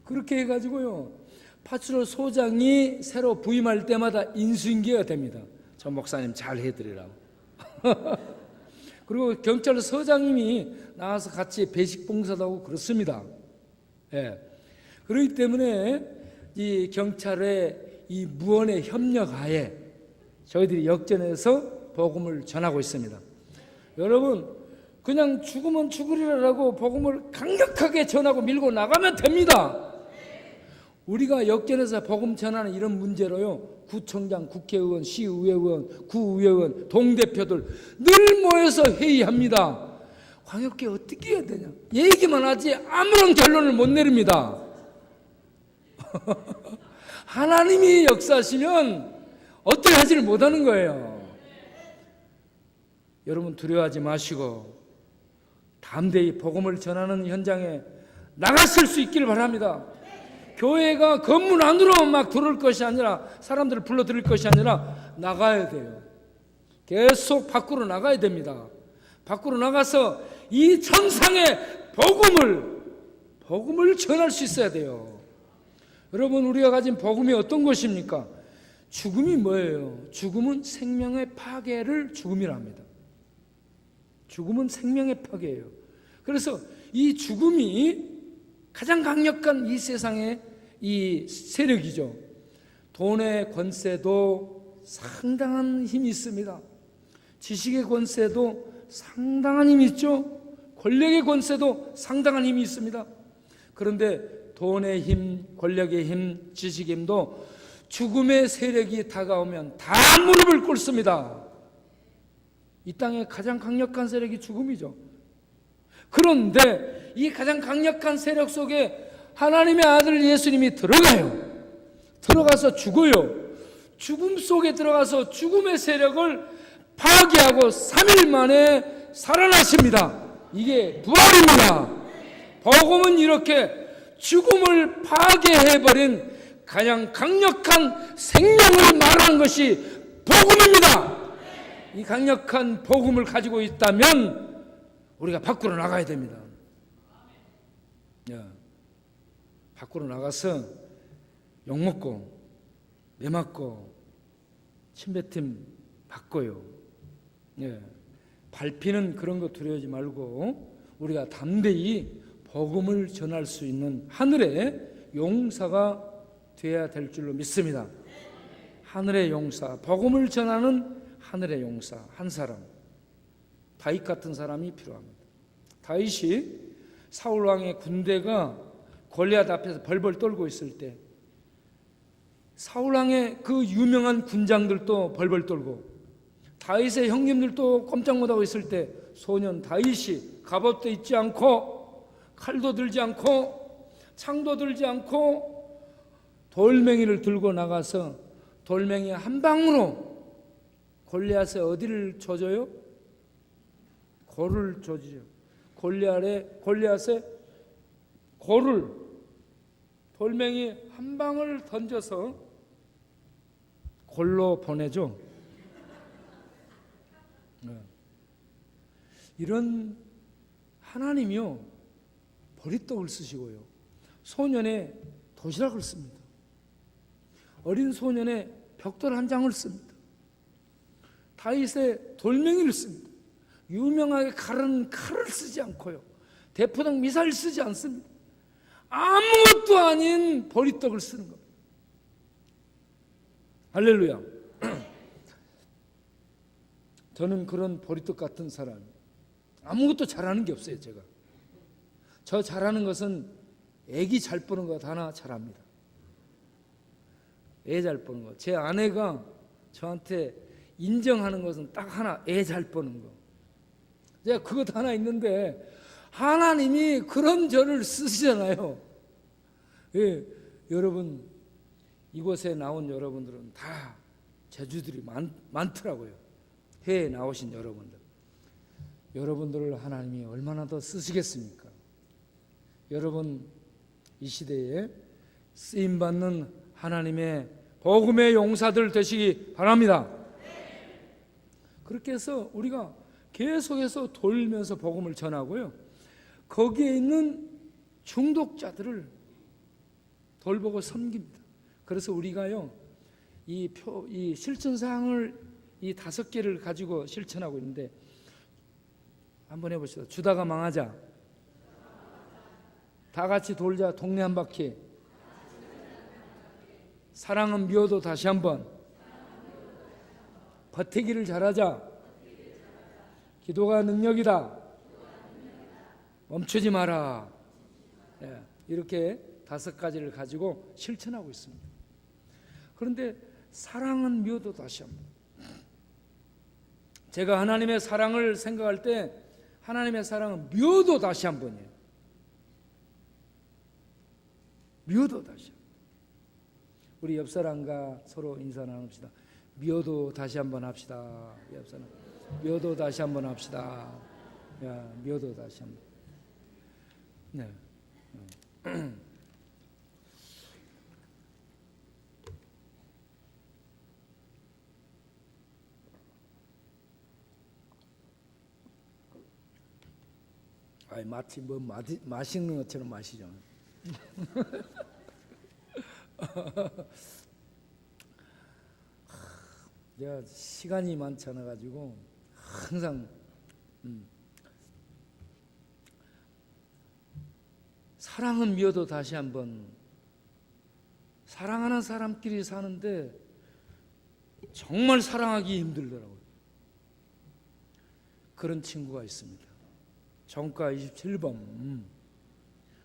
그렇게 해가지고요 파출소 소장이 새로 부임할 때마다 인수인계가 됩니다. 저 목사님 잘 해드리라고. 그리고 경찰서장님이 나와서 같이 배식 봉사도 하고 그렇습니다. 예. 그렇기 때문에 이 경찰의 이 무언의 협력하에 저희들이 역전해서 복음을 전하고 있습니다. 여러분 그냥 죽으면 죽으리라고 복음을 강력하게 전하고 밀고 나가면 됩니다. 우리가 역전해서 복음 전하는 이런 문제로요 구청장, 국회의원, 시의회의원, 구의회의원, 동대표들 늘 모여서 회의합니다. 광역교회 어떻게 해야 되냐 얘기만 하지 아무런 결론을 못 내립니다. 하나님이 역사하시면 어떻게 하지를 못하는 거예요. 여러분 두려워하지 마시고 담대히 복음을 전하는 현장에 나갔을 수 있기를 바랍니다. 교회가 건물 안으로 막 들어올 것이 아니라 사람들을 불러들일 것이 아니라 나가야 돼요. 계속 밖으로 나가야 됩니다. 밖으로 나가서 이 천상의 복음을 전할 수 있어야 돼요. 여러분 우리가 가진 복음이 어떤 것입니까? 죽음이 뭐예요? 죽음은 생명의 파괴를 죽음이라 합니다. 죽음은 생명의 파괴예요. 그래서 이 죽음이 가장 강력한 이 세상의 이 세력이죠. 돈의 권세도 상당한 힘이 있습니다. 지식의 권세도 상당한 힘이 있죠. 권력의 권세도 상당한 힘이 있습니다. 그런데 돈의 힘, 권력의 힘, 지식의 힘도 죽음의 세력이 다가오면 다 무릎을 꿇습니다. 이 땅의 가장 강력한 세력이 죽음이죠. 그런데 이 가장 강력한 세력 속에 하나님의 아들 예수님이 들어가요. 들어가서 죽어요. 죽음 속에 들어가서 죽음의 세력을 파괴하고 3일 만에 살아나십니다. 이게 부활입니다. 복음은 이렇게 죽음을 파괴해버린 가장 강력한 생명을 말하는 것이 복음입니다. 이 강력한 복음을 가지고 있다면 우리가 밖으로 나가야 됩니다. 밖으로 나가서 욕먹고 매맞고 침뱉음 받고요. 밟히는 그런 거 두려워하지 말고 우리가 담대히 복음을 전할 수 있는 하늘의 용사가 되어야 될 줄로 믿습니다. 하늘의 용사, 복음을 전하는 하늘의 용사 한 사람, 다윗 같은 사람이 필요합니다. 다윗이 사울 왕의 군대가 골리앗 앞에서 벌벌 떨고 있을 때 사울 왕의 그 유명한 군장들도 벌벌 떨고 다윗의 형님들도 꼼짝 못하고 있을 때 소년 다윗이 갑옷도 입지 않고 칼도 들지 않고 창도 들지 않고 돌멩이를 들고 나가서 돌멩이 한 방으로 골리앗의 어디를 조져요? 골을 조지죠. 골리앗의 골을 돌멩이 한 방을 던져서 골로 보내죠. 이런 하나님이요 보리떡을 쓰시고요 소년의 도시락을 씁니다. 어린 소년의 벽돌 한 장을 씁니다. 다윗의 돌멩이를 씁니다. 유명하게 가른 칼을 쓰지 않고요 대포동 미사일 쓰지 않습니다. 아무것도 아닌 보리떡을 쓰는 겁니다. 할렐루야. 저는 그런 보리떡 같은 사람, 아무것도 잘하는 게 없어요. 제가 저 잘하는 것은 애기 잘 보는 것 하나 잘합니다. 애 잘 보는 거. 제 아내가 저한테 인정하는 것은 딱 하나, 애 잘 보는 거. 제가 그것 하나 있는데 하나님이 그런 저를 쓰시잖아요. 여러분 이곳에 나온 여러분들은 다 재주들이 많더라고요. 해에 나오신 여러분들을 하나님이 얼마나 더 쓰시겠습니까? 여러분 이 시대에 쓰임받는 하나님의 복음의 용사들 되시기 바랍니다. 그렇게 해서 우리가 계속해서 돌면서 복음을 전하고요 거기에 있는 중독자들을 돌보고 섬깁니다. 그래서 우리가요 이 실천사항을 이 5개를 가지고 실천하고 있는데 한번 해보시죠. 주다가 망하자, 다 같이 돌자 동네 한 바퀴, 사랑은 미워도 다시 한번, 버티기를 잘하자, 기도가 능력이다, 멈추지 마라. 이렇게 5가지를 가지고 실천하고 있습니다. 그런데 사랑은 미워도 다시 한번, 제가 하나님의 사랑을 생각할 때 하나님의 사랑은 미워도 다시 한 번이에요. 미워도 다시 한 번. 우리 옆 사람과 서로 인사 나눕시다. 미워도 다시 한번 합시다. 옆 사람 미워도 다시 한번 합시다. 미워도 다시 한번. 네. 마치 뭐 맛있는 것처럼 마시죠. 제가 시간이 많지 않아 가지고 항상 사랑은 미워도 다시 한번, 사랑하는 사람끼리 사는데 정말 사랑하기 힘들더라고요. 그런 친구가 있습니다. 전과 27범,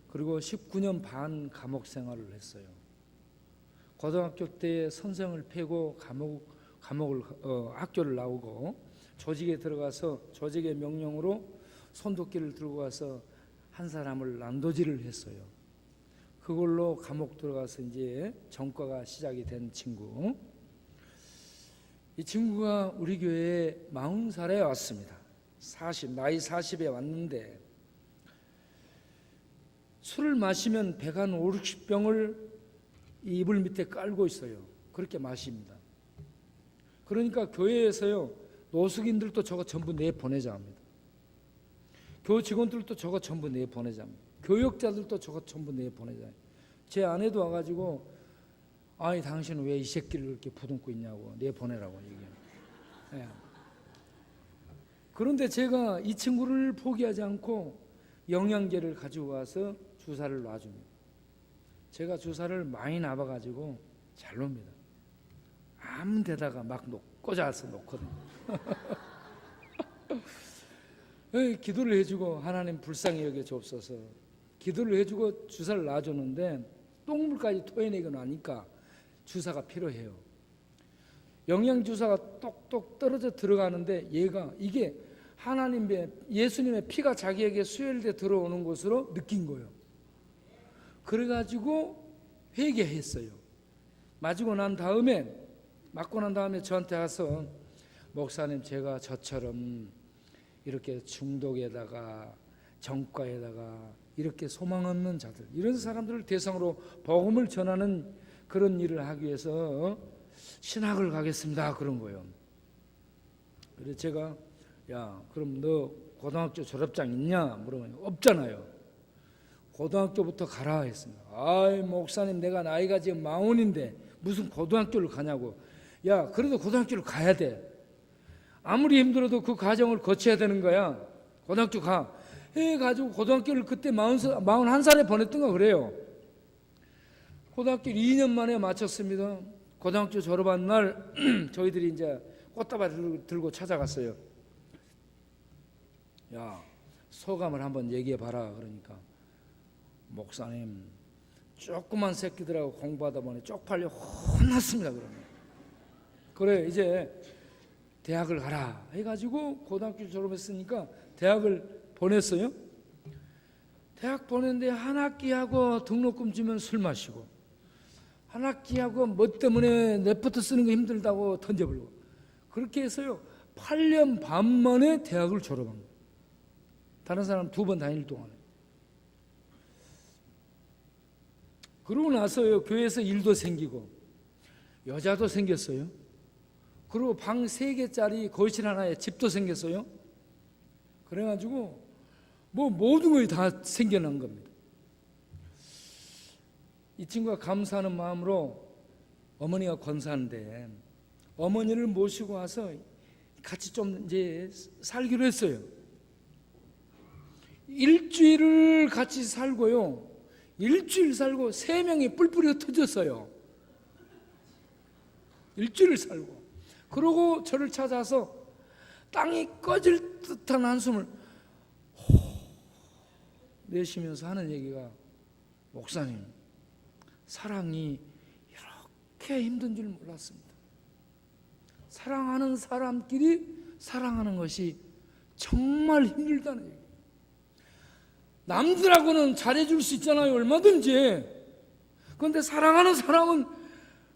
그리고 19년 반 감옥 생활을 했어요. 고등학교 때 선생을 패고 학교를 나오고 조직에 들어가서 조직의 명령으로 손도끼를 들고 가서 한 사람을 난도질을 했어요. 그걸로 감옥 들어가서 이제 전과가 시작이 된 친구. 이 친구가 우리 교회에 40살에 왔습니다. 나이 40에 왔는데 술을 마시면 배가 한 5, 60병을 이불 밑에 깔고 있어요. 그렇게 마십니다. 그러니까 교회에서요, 노숙인들도 저거 전부 내보내자 합니다. 교회 직원들도 저거 전부 내보내자 합니다. 교역자들도 저거 전부 내보내자. 제 아내도 와가지고 아니 당신은 왜 이 새끼를 그렇게 부둥고 있냐고 내보내라고 얘기해요. 네. 그런데 제가 이 친구를 포기하지 않고 영양제를 가지고 와서 주사를 놔줍니다. 제가 주사를 많이 놔봐가지고 잘 놉니다. 아무 데다가 막 꽂아서 놓거든요. 기도를 해주고 하나님 불쌍히 여겨 주옵소서. 기도를 해주고 주사를 놔줬는데 똥물까지 토해내고 나니까 주사가 필요해요. 영양주사가 똑똑 떨어져 들어가는데 얘가 이게 하나님의 예수님의 피가 자기에게 수혈돼 들어오는 것으로 느낀 거예요. 그래가지고 회개했어요. 맞고 난 다음에 저한테 와서 목사님, 제가 저처럼 이렇게 중독에다가 정과에다가 이렇게 소망 없는 자들, 이런 사람들을 대상으로 복음을 전하는 그런 일을 하기 위해서 신학을 가겠습니다 그런 거예요. 그래서 제가 야 그럼 너 고등학교 졸업장 있냐 물어보니까 없잖아요. 고등학교부터 가라 했습니다. 아이 목사님, 내가 나이가 지금 40인데 무슨 고등학교를 가냐고. 야 그래도 고등학교를 가야 돼. 아무리 힘들어도 그 과정을 거쳐야 되는 거야. 고등학교 가 해가지고 고등학교를 그때 41살에 보냈던가 그래요. 고등학교 2년 만에 마쳤습니다. 고등학교 졸업한 날 저희들이 이제 꽃다발 들고 찾아갔어요. 야 소감을 한번 얘기해 봐라. 그러니까 목사님, 조그만 새끼들하고 공부하다 보니 쪽팔려 혼났습니다. 그래 이제 대학을 가라 해가지고 고등학교 졸업했으니까 대학을 보냈어요. 대학 보냈는데 한 학기하고 등록금 주면 술 마시고, 한 학기하고 뭐 때문에 레포트 쓰는 거 힘들다고 던져버리고, 그렇게 해서요 8년 반 만에 대학을 졸업한 거예요. 다른 사람 2번 다닐 동안에. 그러고 나서요 교회에서 일도 생기고 여자도 생겼어요. 그리고 방 3개짜리 거실 하나에 집도 생겼어요. 그래가지고 뭐 모든 것이 다 생겨난 겁니다. 이 친구가 감사하는 마음으로 어머니가 권사인데 어머니를 모시고 와서 같이 좀 이제 살기로 했어요. 일주일을 같이 살고요. 일주일 살고 3명이 뿔뿔이 흩어졌어요. 일주일을 살고. 그러고 저를 찾아서 땅이 꺼질 듯한 한숨을 내쉬면서 하는 얘기가, 목사님, 사랑이 이렇게 힘든 줄 몰랐습니다. 사랑하는 사람끼리 사랑하는 것이 정말 힘들다는 얘기예요. 남들하고는 잘해줄 수 있잖아요, 얼마든지. 그런데 사랑하는 사람은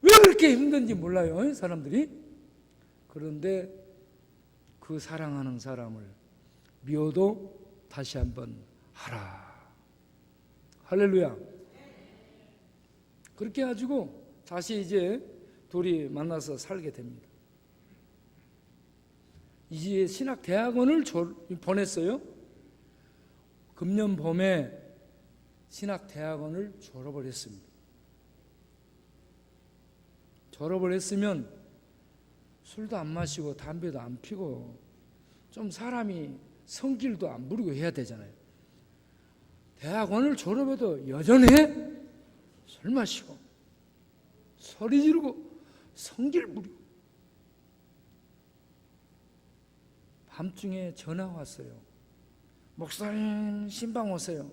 왜 그렇게 힘든지 몰라요, 사람들이. 그런데 그 사랑하는 사람을 미워도 다시 한번 하라. 할렐루야. 그렇게 해가지고 다시 이제 둘이 만나서 살게 됩니다. 이제 신학대학원을 보냈어요. 금년 봄에 신학대학원을 졸업을 했습니다. 졸업을 했으면 술도 안 마시고 담배도 안 피고 좀 사람이 성질도 안 부리고 해야 되잖아요. 대학원을 졸업해도 여전해? 술 마시고 소리 지르고 성질 부리고 밤중에 전화가 왔어요. 목사님 신방 오세요.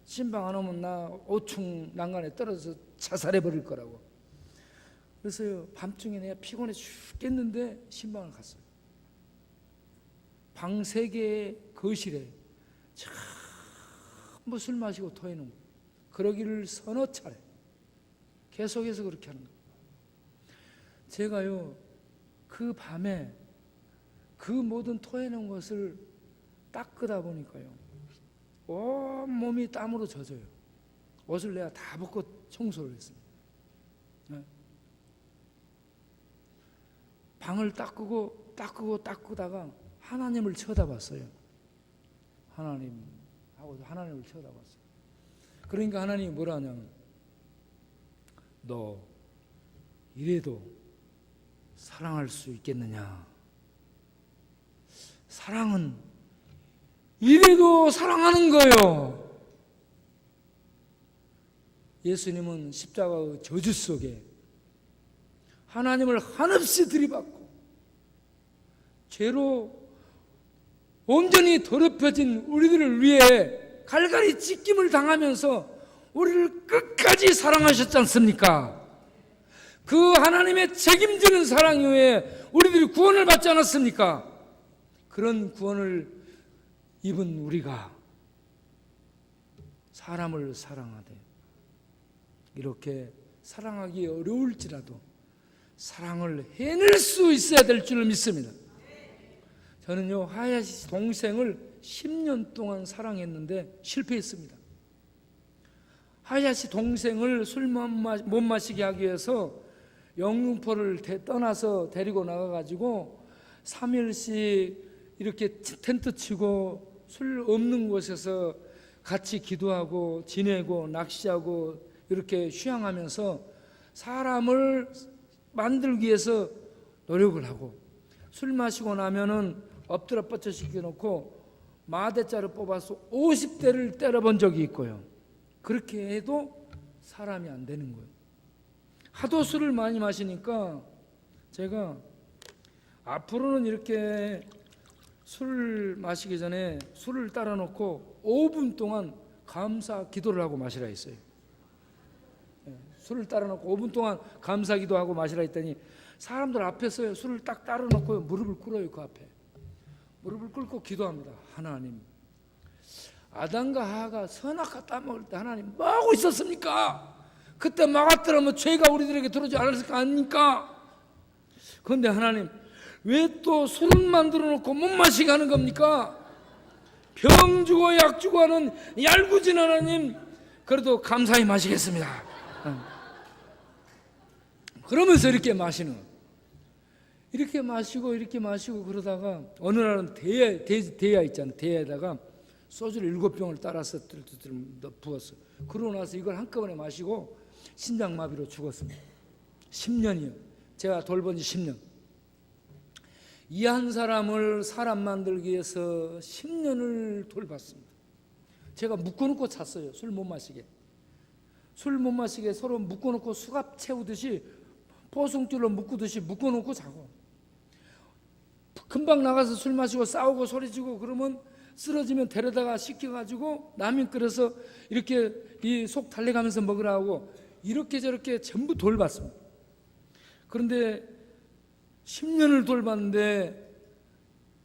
신방 안 오면 나 5층 난간에 떨어져서 자살해 버릴 거라고. 그래서 밤중에 내가 피곤해 죽겠는데 신방을 갔어요. 방 3개의 거실에 전부 술 마시고 토해놓은 거예요. 그러기를 서너 차례 계속해서 그렇게 하는 거예요. 제가요 그 밤에 그 모든 토해놓은 것을 닦으다 보니까요 온 몸이 땀으로 젖어요. 옷을 내가 다 벗고 청소를 했습니다. 방을 닦다가 하나님을 쳐다봤어요. 하나님을 쳐다봤어요. 그러니까 하나님이 뭐라 하냐면, 너 이래도 사랑할 수 있겠느냐? 사랑은 이래도 사랑하는 거예요. 예수님은 십자가의 저주 속에 하나님을 한없이 들이받고 죄로 온전히 더럽혀진 우리들을 위해 갈갈이 찢김을 당하면서 우리를 끝까지 사랑하셨지 않습니까? 그 하나님의 책임지는 사랑 이후에 우리들이 구원을 받지 않았습니까? 그런 구원을 입은 우리가 사람을 사랑하되 이렇게 사랑하기 어려울지라도 사랑을 해낼 수 있어야 될 줄 믿습니다. 저는요 하야시 동생을 10년 동안 사랑했는데 실패했습니다. 하야시 동생을 술 못 마시게 하기 위해서 영등포를 떠나서 데리고 나가가지고 3일씩 이렇게 텐트 치고 술 없는 곳에서 같이 기도하고 지내고 낚시하고 이렇게 휴양하면서 사람을 만들기 위해서 노력을 하고, 술 마시고 나면은 엎드려 뻗쳐 시켜놓고 마대자루 뽑아서 50대를 때려본 적이 있고요. 그렇게 해도 사람이 안 되는 거예요. 하도 술을 많이 마시니까 제가 앞으로는 이렇게 술 마시기 전에 술을 따라 놓고 5분 동안 감사 기도를 하고 마시라 했어요. 술을 따라 놓고 5분 동안 감사 기도하고 마시라 했더니 사람들 앞에서 술을 딱 따라 놓고 무릎을 꿇어요. 그 앞에 무릎을 꿇고 기도합니다. 하나님, 아담과 하와가 선악과 따먹을 때 하나님 뭐하고 있었습니까? 그때 막았더라면 죄가 우리들에게 들어오지 않았을 거 아닙니까? 그런데 하나님 왜 또 술을 만들어 놓고 못 마시게 하는 겁니까? 병 주고 약 주고 하는 얄궂은 하나님, 그래도 감사히 마시겠습니다. 그러면서 이렇게 마시는, 이렇게 마시고 그러다가 어느 날은 대야 있잖아요. 대야에다가 소주를 7병을 따라서 부었어요. 그러고 나서 이걸 한꺼번에 마시고 심장마비로 죽었습니다. 10년이요. 제가 돌본 지 10년. 이 한 사람을 사람 만들기 위해서 10년을 돌봤습니다. 제가 묶어놓고 잤어요. 술 못 마시게 서로 묶어놓고 수갑 채우듯이 포승줄로 묶듯이 묶어놓고 자고, 금방 나가서 술 마시고 싸우고 소리치고 그러면 쓰러지면 데려다가 씻겨가지고 라면 끓여서 이렇게 이 속 달래가면서 먹으라 하고 이렇게 저렇게 전부 돌봤습니다. 그런데 10년을 돌봤는데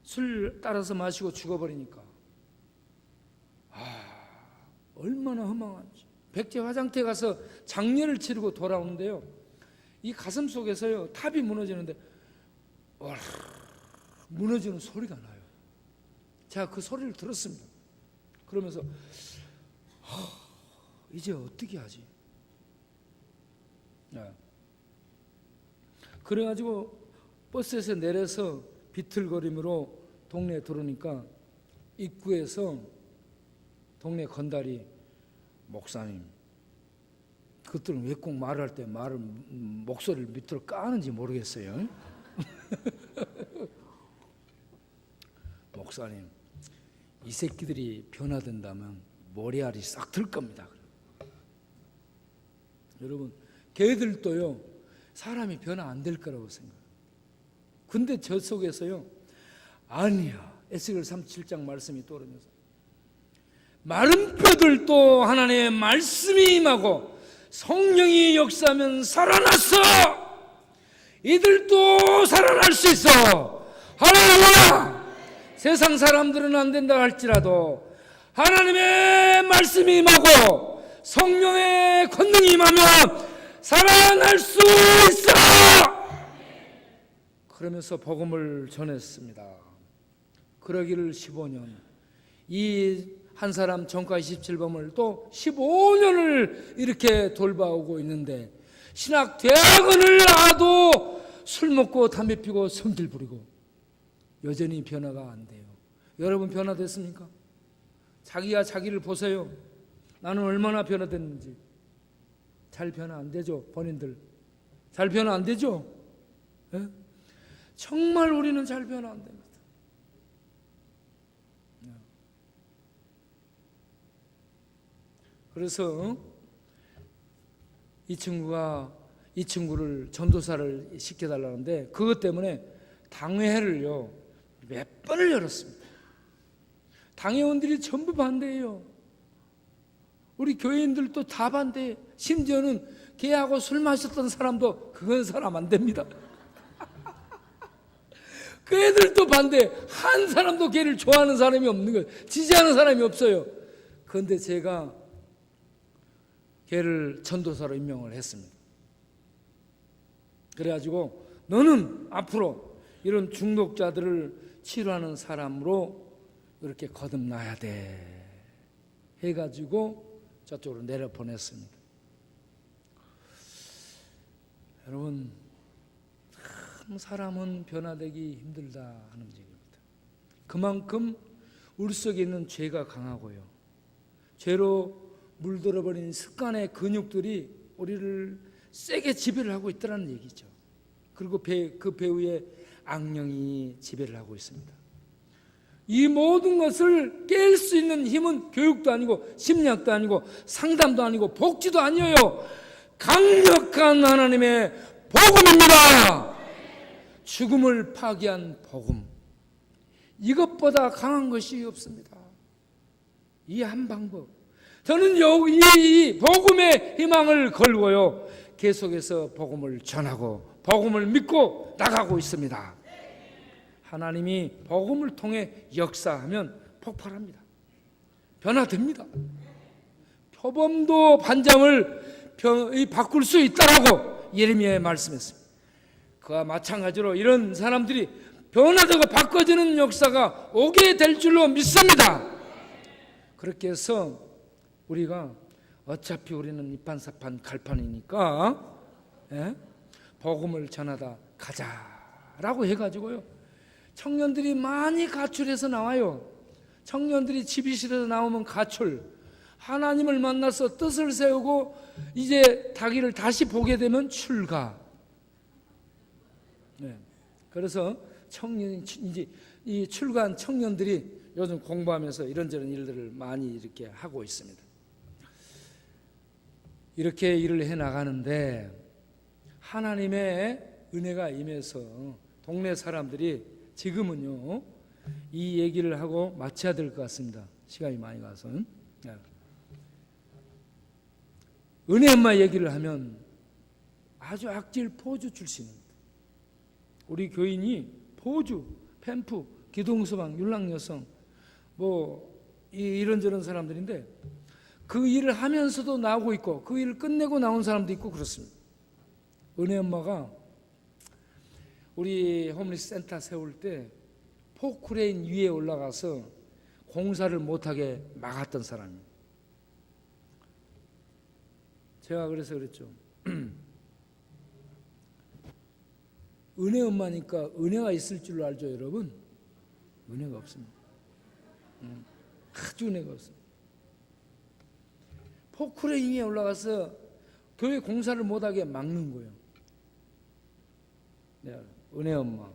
술 따라서 마시고 죽어버리니까 얼마나 허망한지. 백제 화장터에 가서 장례를 치르고 돌아오는데요, 이 가슴 속에서요 탑이 무너지는데 무너지는 소리가 나요. 제가 그 소리를 들었습니다. 그러면서 이제 어떻게 하지? 그래가지고 버스에서 내려서 비틀거림으로 동네에 들어오니까 입구에서 동네 건달이, 목사님, 그것들은 왜 꼭 말을 할 때 목소리를 밑으로 까는지 모르겠어요. 목사님, 이 새끼들이 변화된다면 머리알이 싹 들 겁니다. 여러분, 걔들도요 사람이 변화 안 될 거라고 생각해요. 근데 저 속에서요 아니야. 에스겔 37장 말씀이 떠오르면서 마른 뼈들도 하나님의 말씀이 임하고 성령이 역사하면 살아났어. 이들도 살아날 수 있어. 할렐루야. 세상 사람들은 안 된다 할지라도 하나님의 말씀이 임하고 성령의 권능이 임하면 살아날 수 있어. 그러면서 복음을 전했습니다. 그러기를 15년, 이 한 사람 전과 27범을 또 15년을 이렇게 돌봐오고 있는데 신학 대학원을 나와도 술 먹고 담배 피고 성질 부리고 여전히 변화가 안 돼요. 여러분 변화됐습니까? 자기야 자기를 보세요. 나는 얼마나 변화됐는지. 잘 변화 안 되죠, 본인들. 잘 변화 안 되죠? 예? 정말 우리는 잘 변화 안 됩니다. 그래서 이 친구를 전도사를 시켜달라는데 그것 때문에 당회를요 몇 번을 열었습니다. 당회원들이 전부 반대해요. 우리 교인들도 다 반대해. 심지어는 걔하고 술 마셨던 사람도 그건 사람 안 됩니다. 그 애들도 반대. 한 사람도 걔를 좋아하는 사람이 없는 거예요. 지지하는 사람이 없어요. 그런데 제가 걔를 전도사로 임명을 했습니다. 그래가지고 너는 앞으로 이런 중독자들을 치료하는 사람으로 이렇게 거듭나야 돼 해가지고 저쪽으로 내려보냈습니다. 여러분, 참 사람은 변화되기 힘들다 하는 얘기입니다. 그만큼 우리 속에 있는 죄가 강하고요, 죄로 물들어버린 습관의 근육들이 우리를 세게 지배를 하고 있다는 얘기죠. 그리고 그 배후에 악령이 지배를 하고 있습니다. 이 모든 것을 깰 수 있는 힘은 교육도 아니고 심리학도 아니고 상담도 아니고 복지도 아니에요. 강력한 하나님의 복음입니다. 죽음을 파괴한 복음. 이것보다 강한 것이 없습니다. 이 한 방법. 저는 이 복음의 희망을 걸고요, 계속해서 복음을 전하고 복음을 믿고 나가고 있습니다. 하나님이 복음을 통해 역사하면 폭발합니다. 변화됩니다. 표범도 반장을 바꿀 수 있다라고 예레미야에 말씀했습니다. 그와 마찬가지로 이런 사람들이 변화되고 바꿔지는 역사가 오게 될 줄로 믿습니다. 그렇게 해서 우리가 어차피 우리는 이판사판 갈판이니까 복음을 전하다 가자라고 해가지고요, 청년들이 많이 가출해서 나와요. 청년들이 집이 싫어서 나오면 가출, 하나님을 만나서 뜻을 세우고 이제 자기를 다시 보게 되면 출가. 그래서 이제 이 출가한 청년들이 요즘 공부하면서 이런저런 일들을 많이 이렇게 하고 있습니다. 이렇게 일을 해 나가는데 하나님의 은혜가 임해서 동네 사람들이 지금은요 이 얘기를 하고 마쳐야 될 것 같습니다. 시간이 많이 가서. 은혜 엄마 얘기를 하면 아주 악질 포주 출신입니다. 우리 교인이 포주, 펜프, 기동서방, 율랑여성 이런저런 사람들인데 그 일을 하면서도 나오고 있고 그 일을 끝내고 나온 사람도 있고 그렇습니다. 은혜 엄마가 우리 홈리스 센터 세울 때 포크레인 위에 올라가서 공사를 못하게 막았던 사람이에요. 제가 그래서 그랬죠. 은혜 엄마니까 은혜가 있을 줄로 알죠, 여러분? 은혜가 없습니다. 아주 은혜가 없습니다. 포크레인 위에 올라가서 교회 공사를 못하게 막는 거예요. 네, 은혜 엄마,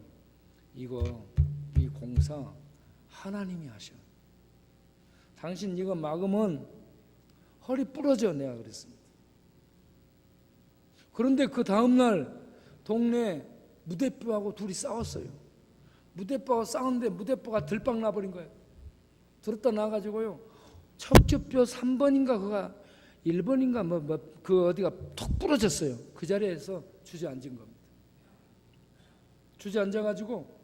이 공사 하나님이 하셔. 당신 이거 막으면 허리 부러져, 내가 그랬습니다. 그런데 그 다음날 동네 무대표하고 둘이 싸웠어요. 무대뽀가 싸우는데 무대뽀가 들빵 나버린 거예요. 들었다 나가지고요. 척추뼈 3번인가 그가 1번인가 그 어디가 툭 부러졌어요. 그 자리에서 주저앉은 겁니다. 주저앉아가지고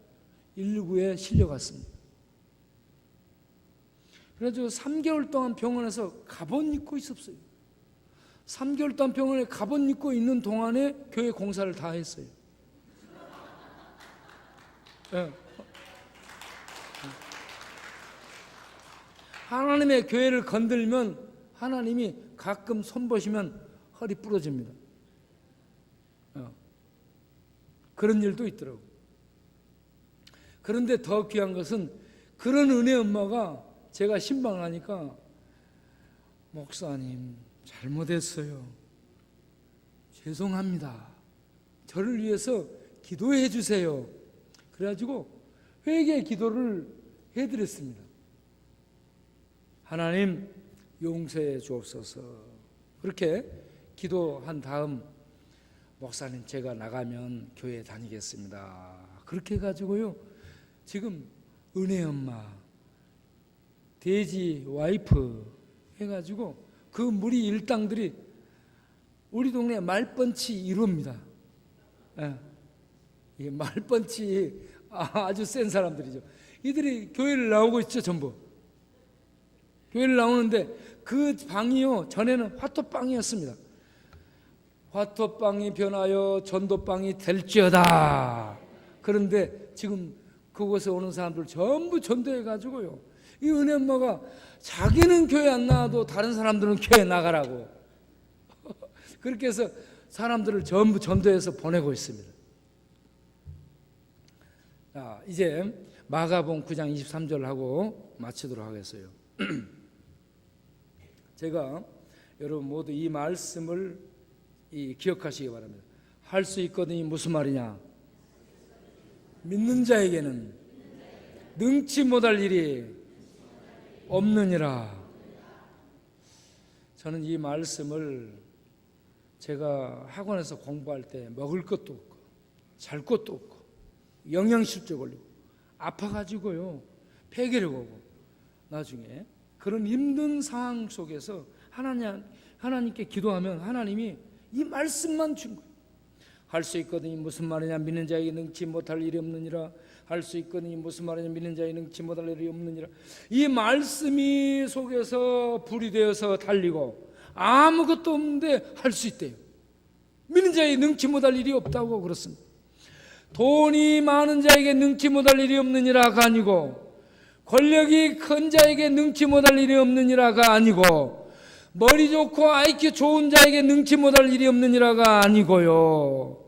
119에 실려갔습니다. 그래가지고 3개월 동안 병원에서 갑옷 입고 있었어요. 3개월 동안 병원에 갑옷 입고 있는 동안에 교회 공사를 다 했어요. 네. 하나님의 교회를 건들면 하나님이 가끔 손보시면 허리 부러집니다. 그런 일도 있더라고요. 그런데 더 귀한 것은 그런 은혜 엄마가 제가 신방을 하니까 목사님 잘못했어요. 죄송합니다. 저를 위해서 기도해 주세요. 그래가지고 회개 기도를 해드렸습니다. 하나님 용서해 주옵소서. 그렇게 기도한 다음 목사님 제가 나가면 교회 다니겠습니다. 그렇게 해가지고요 지금 은혜 엄마 돼지 와이프 해가지고 그 무리 일당들이 우리 동네 말펀치 1호입니다. 예. 말펀치 아주 센 사람들이죠. 이들이 교회를 나오고 있죠. 전부 교회를 나오는데 그 방이요 전에는 화토방이었습니다. 화토방이 변하여 전도방이 될지어다. 그런데 지금 그곳에 오는 사람들 전부 전도해가지고요 이 은혜 엄마가 자기는 교회 안 나와도 다른 사람들은 교회 나가라고 그렇게 해서 사람들을 전부 전도해서 보내고 있습니다. 자, 이제 마가복음 9장 23절 하고 마치도록 하겠어요. 제가 여러분 모두 이 말씀을 기억하시기 바랍니다. 할 수 있거든요. 무슨 말이냐? 믿는 자에게는 능치 못할 일이 없느니라. 저는 이 말씀을 제가 학원에서 공부할 때 먹을 것도 없고 잘 것도 없고 영양실조 걸리고 아파가지고요 폐결이 오고 나중에 그런 힘든 상황 속에서 하나님께 기도하면 하나님이 이 말씀만 준 거예요. 할 수 있거든요. 무슨 말이냐? 믿는 자에게 능치 못할 일이 없느니라. 할 수 있거든요. 무슨 말이냐? 믿는 자에게 능치 못할 일이 없느니라. 이 말씀이 속에서 불이 되어서 달리고 아무것도 없는데 할 수 있대요. 믿는 자에게 능치 못할 일이 없다고 그렇습니다. 돈이 많은 자에게 능치 못할 일이 없느니라가 아니고 권력이 큰 자에게 능치 못할 일이 없느니라가 아니고 머리 좋고 IQ 좋은 자에게 능치 못할 일이 없느니라가 아니고요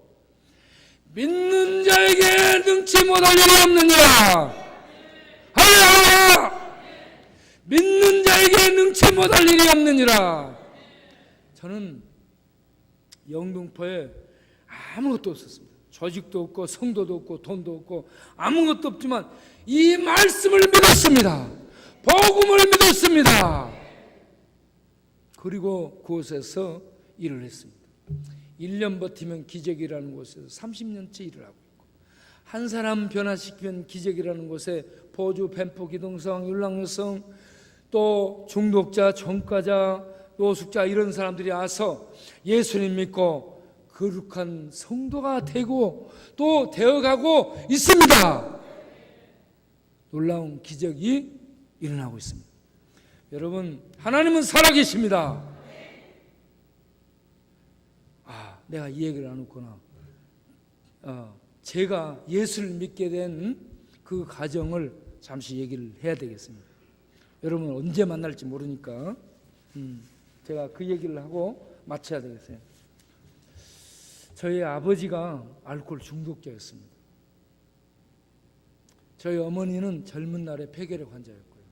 믿는 자에게 능치 못할 일이 없느니라. 할렐루야. 믿는 자에게 능치 못할 일이 없느니라. 저는 영등포에 아무것도 없었습니다. 조직도 없고 성도도 없고 돈도 없고 아무것도 없지만 이 말씀을 믿었습니다. 복음을 믿었습니다. 그리고 그곳에서 일을 했습니다. 1년 버티면 기적이라는 곳에서 30년째 일을 하고 있고 한 사람 변화시키면 기적이라는 곳에 보주, 뱀포, 기동성, 율랑여성 또 중독자, 전과자, 노숙자 이런 사람들이 와서 예수님 믿고 거룩한 성도가 되고 또 되어가고 있습니다. 놀라운 기적이 일어나고 있습니다. 여러분 하나님은 살아계십니다. 내가 이 얘기를 안 했구나. 제가 예수를 믿게 된 그 과정을 잠시 얘기를 해야 되겠습니다. 여러분 언제 만날지 모르니까 제가 그 얘기를 하고 마쳐야 되겠어요. 저희 아버지가 알코올 중독자였습니다. 저희 어머니는 젊은 날에 폐결핵 환자였고요.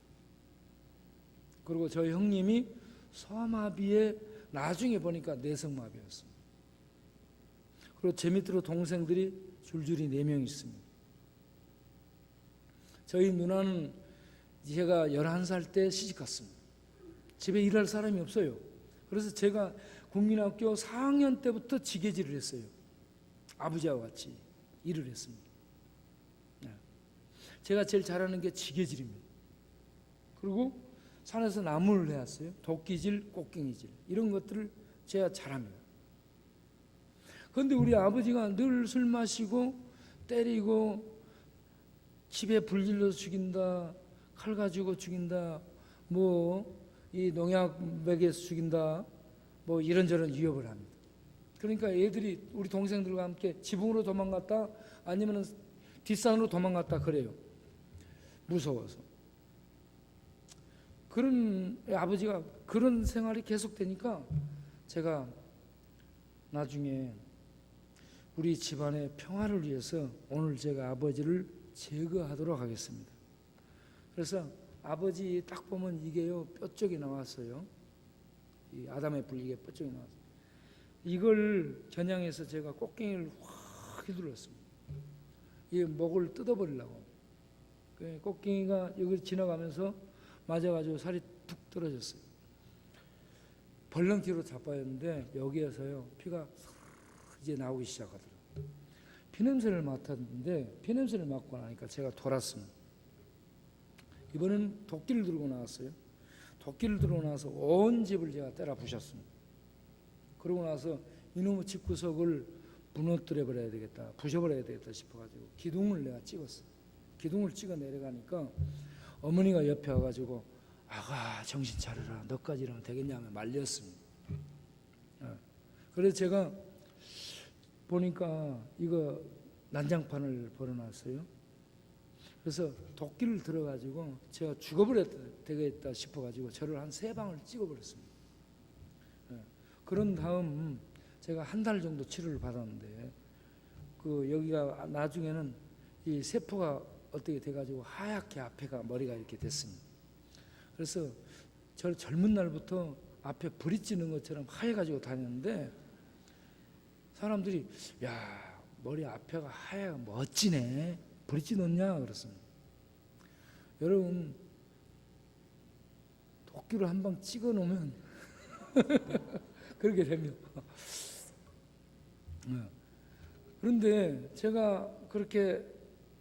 그리고 저희 형님이 소아마비에 나중에 보니까 내성마비였습니다. 그리고 제 밑으로 동생들이 줄줄이 4명 있습니다. 저희 누나는 제가 11살 때 시집갔습니다. 집에 일할 사람이 없어요. 그래서 제가 국민학교 4학년 때부터 지게질을 했어요. 아버지와 같이 일을 했습니다. 제가 제일 잘하는 게 지게질입니다. 그리고 산에서 나무를 해왔어요. 도끼질, 꽃갱이질 이런 것들을 제가 잘합니다. 그런데 우리 아버지가 늘 술 마시고 때리고 집에 불 질러서 죽인다, 칼 가지고 죽인다, 뭐 이 농약 먹여서 죽인다, 뭐 이런저런 위협을 합니다. 그러니까 애들이 우리 동생들과 함께 지붕으로 도망갔다 아니면 뒷산으로 도망갔다 그래요. 무서워서. 그런 아버지가 그런 생활이 계속되니까 제가 나중에 우리 집안의 평화를 위해서 오늘 제가 아버지를 제거하도록 하겠습니다. 그래서 아버지 딱 보면 이게요 뼈 쪽이 나왔어요. 이 아담의 뿔 이게 뼈 쪽이 나왔어요. 이걸 겨냥해서 제가 꽃갱이를 확 휘둘렀습니다. 이 목을 뜯어버리려고. 꽃갱이가 여기 지나가면서 맞아가지고 살이 툭 떨어졌어요. 벌렁티로 자빠졌는데 여기에서요 피가 이제 나오기 시작하더라고요. 피냄새를 맡았는데 피냄새를 맡고 나니까 제가 돌았습니다. 이번에는 도끼를 들고 나왔어요. 도끼를 들고 나서 온 집을 제가 때려 부셨습니다. 그러고 나서 이놈의 집구석을 무너뜨려 버려야 되겠다, 부셔버려야 되겠다 싶어가지고 기둥을 내가 찍었어요. 기둥을 찍어 내려가니까 어머니가 옆에 와가지고 아가 정신 차려라, 너까지 이러면 되겠냐며 말렸습니다. 그래서 제가 보니까 이거 난장판을 벌어놨어요. 그래서 도끼를 들어가지고 제가 죽어버려야 되겠다 싶어가지고 저를 한 3방을 찍어버렸습니다. 그런 다음 제가 한 달 정도 치료를 받았는데 그 여기가 나중에는 이 세포가 어떻게 돼가지고 하얗게 앞에가 머리가 이렇게 됐습니다. 그래서 저 젊은 날부터 앞에 불이 찌는 것처럼 하얘가지고 다녔는데 사람들이 야 머리 앞에가 하얘가 멋지네, 불이 찌놓냐 그렇습니다. 여러분 도끼로 한 방 찍어 놓으면 그렇게 됩니다. 그런데 제가 그렇게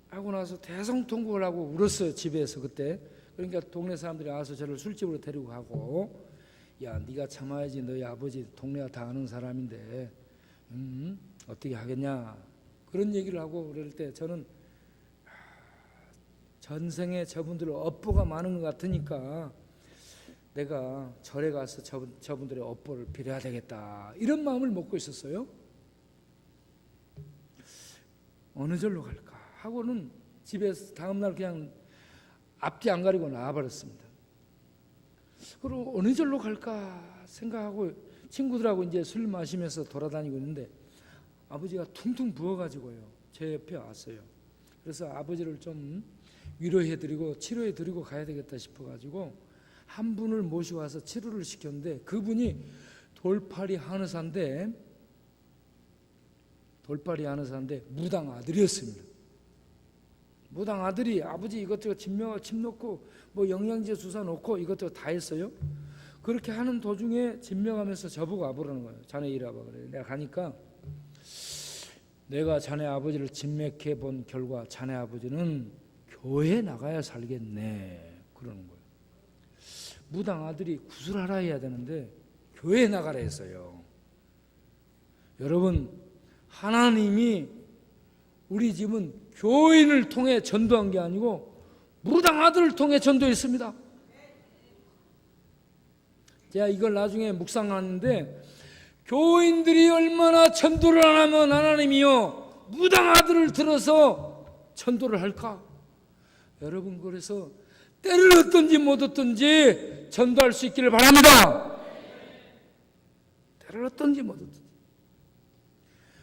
하고 나서 대성통곡을 하고 울었어요. 집에서 그때. 그러니까 동네 사람들이 와서 저를 술집으로 데리고 가고 야 네가 참아야지, 너희 아버지 동네가 다 아는 사람인데 어떻게 하겠냐 그런 얘기를 하고 그럴 때 저는 전생에 저분들 업보가 많은 것 같으니까 내가 절에 가서 저분들의 업보를 빌어야 되겠다 이런 마음을 먹고 있었어요. 어느 절로 갈까 하고는 집에서 다음날 그냥 앞뒤 안 가리고 나와버렸습니다. 그리고 어느 절로 갈까 생각하고 친구들하고 이제 술 마시면서 돌아다니고 있는데 아버지가 퉁퉁 부어가지고요 제 옆에 왔어요. 그래서 아버지를 좀 위로해드리고 치료해드리고 가야 되겠다 싶어가지고 한 분을 모시고 와서 치료를 시켰는데 그분이 돌팔이 한의사인데 무당 아들이었습니다. 무당 아들이 아버지 이것저것 침 넣고 뭐 영양제 주사 놓고 이것저것 다 했어요. 그렇게 하는 도중에 진명하면서 저보고 와보라는 거예요. 자네 이리 와봐 그래. 내가 가니까 내가 자네 아버지를 진맥해 본 결과 자네 아버지는 교회 나가야 살겠네 그러는 거예요. 무당 아들이 구슬하라 해야 되는데 교회 나가라 했어요. 여러분 하나님이 우리 집은 교인을 통해 전도한 게 아니고 무당 아들을 통해 전도했습니다. 제가 이걸 나중에 묵상하는데 교인들이 얼마나 전도를 안 하면 하나님이요 무당 아들을 들어서 전도를 할까? 여러분 그래서 때를 얻든지 못 얻든지 전도할 수 있기를 바랍니다. 때를 얻든지 못 얻든지.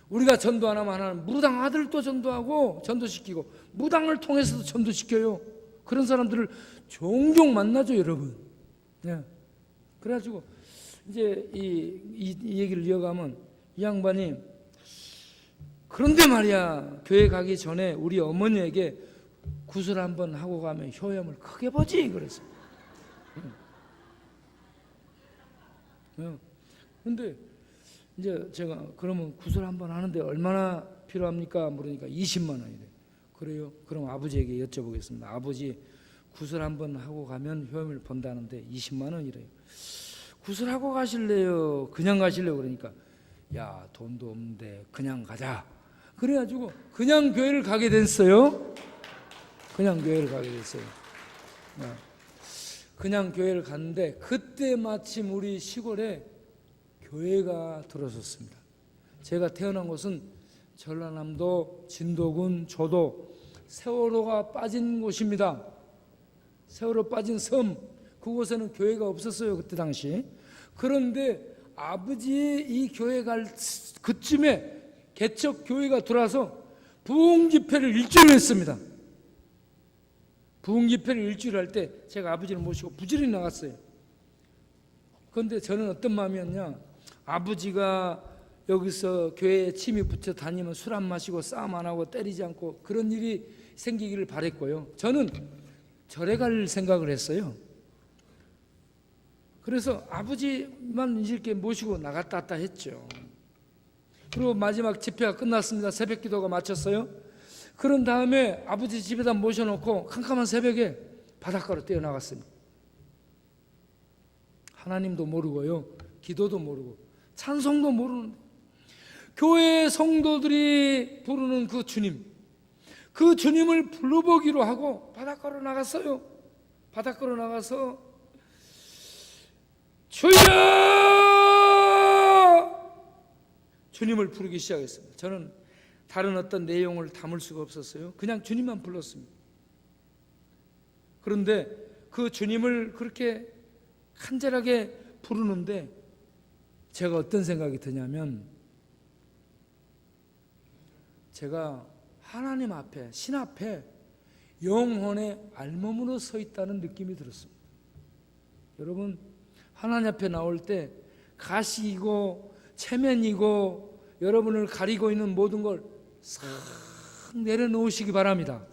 우리가 전도 안 하면 하나는 무당 아들도 전도하고 전도시키고 무당을 통해서도 전도시켜요. 그런 사람들을 종종 만나죠 여러분. 네. 그래가지고 이제 이 얘기를 이어가면 이 양반이 그런데 말이야 교회 가기 전에 우리 어머니에게 구슬 한번 하고 가면 효염을 크게 보지 그랬어. 그런데 이제 제가 그러면 구슬 한번 하는데 얼마나 필요합니까? 물으니까 20만 원이래. 그래요? 그럼 아버지에게 여쭤보겠습니다. 아버지, 구슬 한번 하고 가면 효험을 본다는데 20만 원이래요. 구슬하고 가실래요? 그냥 가실래요? 그러니까 야, 돈도 없는데 그냥 가자. 그래가지고 그냥 교회를 가게 됐어요. 그냥 교회를 가게 됐어요. 그냥 교회를 갔는데 그때 마침 우리 시골에 교회가 들어섰습니다. 제가 태어난 곳은 전라남도 진도군 조도 세월호가 빠진 곳입니다. 세월호 빠진 섬, 그곳에는 교회가 없었어요, 그때 당시. 그런데 아버지의 이 교회 갈 그쯤에 개척 교회가 들어와서 부흥 집회를 일주일 했습니다. 부흥 집회를 일주일 할 때 제가 아버지를 모시고 부지런히 나갔어요. 그런데 저는 어떤 마음이었냐, 아버지가 여기서 교회에 침입 붙여 다니면 술 안 마시고 싸움 안 하고 때리지 않고 그런 일이 생기기를 바랬고요. 저는 절에 갈 생각을 했어요. 그래서 아버지만 이렇게 모시고 나갔다 왔다 했죠. 그리고 마지막 집회가 끝났습니다. 새벽 기도가 마쳤어요. 그런 다음에 아버지 집에다 모셔놓고 캄캄한 새벽에 바닷가로 뛰어나갔습니다. 하나님도 모르고요, 기도도 모르고 찬송도 모르는 교회 성도들이 부르는 그 주님을 불러보기로 하고 바닷가로 나갔어요. 바닷가로 나가서 주여! 주님을 부르기 시작했습니다. 저는 다른 어떤 내용을 담을 수가 없었어요. 그냥 주님만 불렀습니다. 그런데 그 주님을 그렇게 간절하게 부르는데 제가 어떤 생각이 드냐면, 제가 하나님 앞에, 신 앞에 영혼의 알몸으로 서 있다는 느낌이 들었습니다. 여러분, 하나님 앞에 나올 때 가시이고 체면이고 여러분을 가리고 있는 모든 걸 싹 내려놓으시기 바랍니다.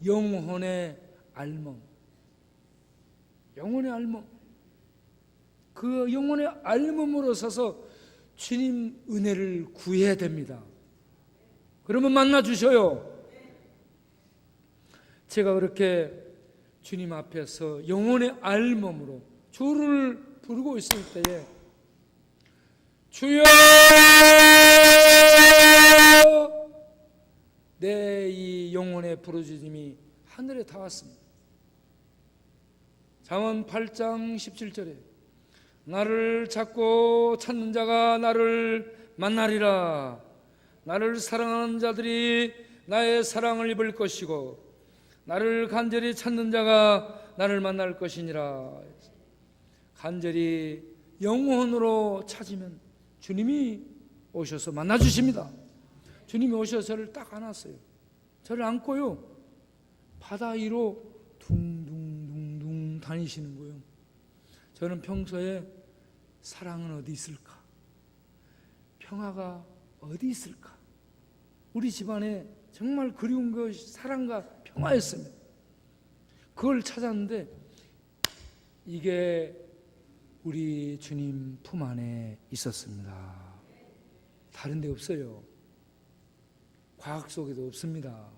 영혼의 알몸, 영혼의 알몸, 그 영혼의 알몸으로 서서 주님 은혜를 구해야 됩니다. 그러면 만나 주셔요. 제가 그렇게 주님 앞에서 영혼의 알몸으로 주를 부르고 있을 때에 주여! 내 이 영혼의 부르짖음이 하늘에 닿았습니다. 잠언 8장 17절에 나를 찾고 찾는 자가 나를 만나리라. 나를 사랑하는 자들이 나의 사랑을 입을 것이고 나를 간절히 찾는 자가 나를 만날 것이니라. 간절히 영혼으로 찾으면 주님이 오셔서 만나주십니다. 주님이 오셔서 저를 딱 안았어요. 저를 안고요, 바다 위로 둥둥둥둥 다니시는 거예요. 저는 평소에 사랑은 어디 있을까? 평화가 어디 있을까? 우리 집안에 정말 그리운 것이 사랑과 평화였습니다. 그걸 찾았는데 이게 우리 주님 품 안에 있었습니다. 다른 데 없어요. 과학 속에도 없습니다.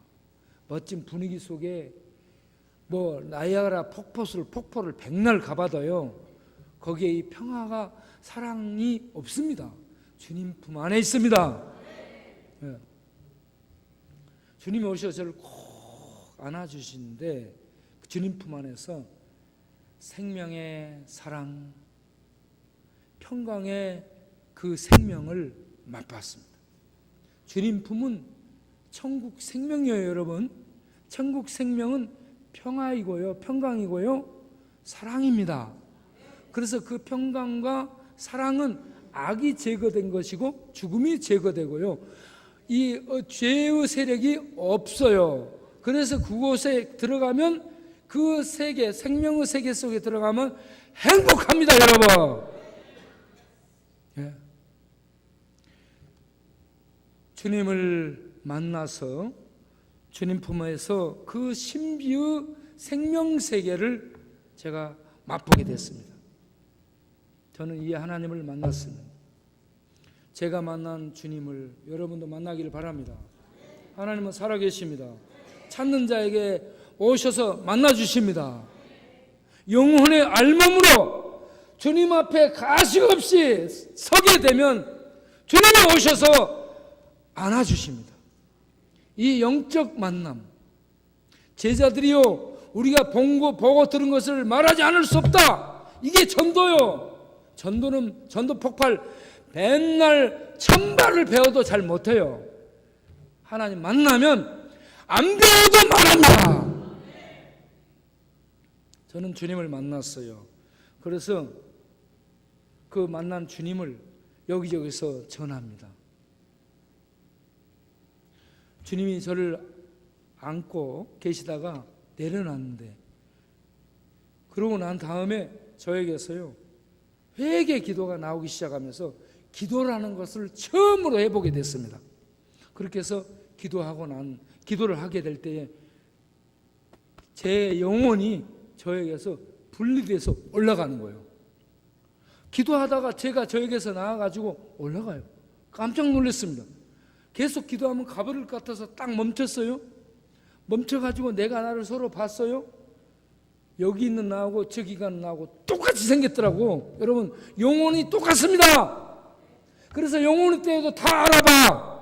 멋진 분위기 속에 뭐 나이아가라 폭포를 백날 가봐도요, 거기에 이 평화가, 사랑이 없습니다. 주님 품 안에 있습니다. 네. 주님이 오셔서 저를 꼭 안아주시는데 주님 품 안에서 생명의 사랑, 평강의 그 생명을 맛봤습니다. 주님 품은 천국 생명이에요, 여러분. 천국 생명은 평화이고요, 평강이고요, 사랑입니다. 그래서 그 평강과 사랑은 악이 제거된 것이고 죽음이 제거되고요, 이 죄의 세력이 없어요. 그래서 그곳에 들어가면, 그 세계, 생명의 세계 속에 들어가면 행복합니다, 여러분. 예. 주님을 만나서 주님 품에서 그 신비의 생명 세계를 제가 맛보게 됐습니다. 저는 이 하나님을 만났습니다. 제가 만난 주님을 여러분도 만나기를 바랍니다. 하나님은 살아계십니다. 찾는 자에게 오셔서 만나주십니다. 영혼의 알몸으로 주님 앞에 가식 없이 서게 되면 주님이 오셔서 안아주십니다. 이 영적 만남, 제자들이요, 우리가 보고 들은 것을 말하지 않을 수 없다. 이게 전도요. 전도는 전도 폭발 맨날 1000발을 배워도 잘 못해요. 하나님 만나면 안 배워도 말한다. 저는 주님을 만났어요. 그래서 그 만난 주님을 여기저기서 전합니다. 주님이 저를 안고 계시다가 내려놨는데, 그러고 난 다음에 저에게서요 회개 기도가 나오기 시작하면서 기도라는 것을 처음으로 해보게 됐습니다. 그렇게 해서 기도를 하게 될 때에 제 영혼이 저에게서 분리돼서 올라가는 거예요. 기도하다가 제가 저에게서 나와가지고 올라가요. 깜짝 놀랐습니다. 계속 기도하면 가버릴 것 같아서 딱 멈췄어요. 멈춰가지고 내가 나를 서로 봤어요. 여기 있는 나하고 저기 가는 나하고 똑같이 생겼더라고. 여러분, 영혼이 똑같습니다. 그래서 영혼의 때에도 다 알아봐.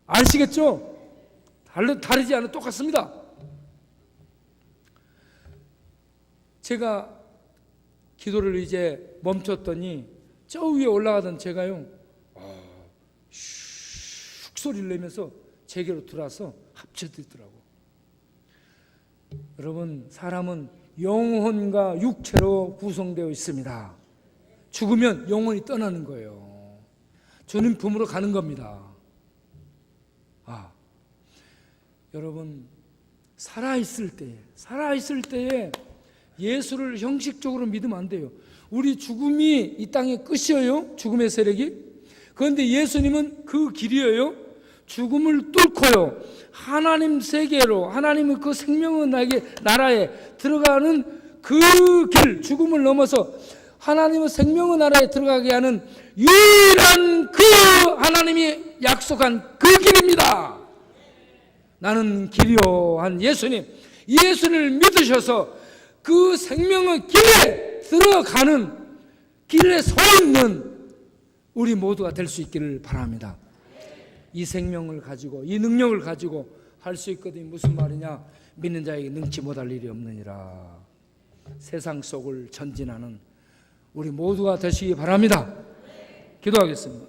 아시겠죠? 다르지 않아, 똑같습니다. 제가 기도를 이제 멈췄더니 저 위에 올라가던 제가요 슉 소리를 내면서 제게로 들어와서 합쳐지더라고. 여러분, 사람은 영혼과 육체로 구성되어 있습니다. 죽으면 영혼이 떠나는 거예요. 주님 품으로 가는 겁니다. 여러분, 살아있을 때에 예수를 형식적으로 믿으면 안 돼요. 우리 죽음이 이 땅의 끝이에요. 죽음의 세력이. 그런데 예수님은 그 길이에요. 죽음을 뚫고요, 하나님 세계로, 하나님의 그 생명의 나라에 들어가는 그 길, 죽음을 넘어서 하나님의 생명의 나라에 들어가게 하는 유일한 그 하나님이 약속한 그 길입니다. 나는 길이요 한 예수를 믿으셔서 그 생명의 길에 들어가는, 길에 서 있는 우리 모두가 될 수 있기를 바랍니다. 이 생명을 가지고, 이 능력을 가지고 할 수 있거든요. 무슨 말이냐? 믿는 자에게 능치 못할 일이 없느니라. 세상 속을 전진하는 우리 모두가 되시기 바랍니다. 기도하겠습니다.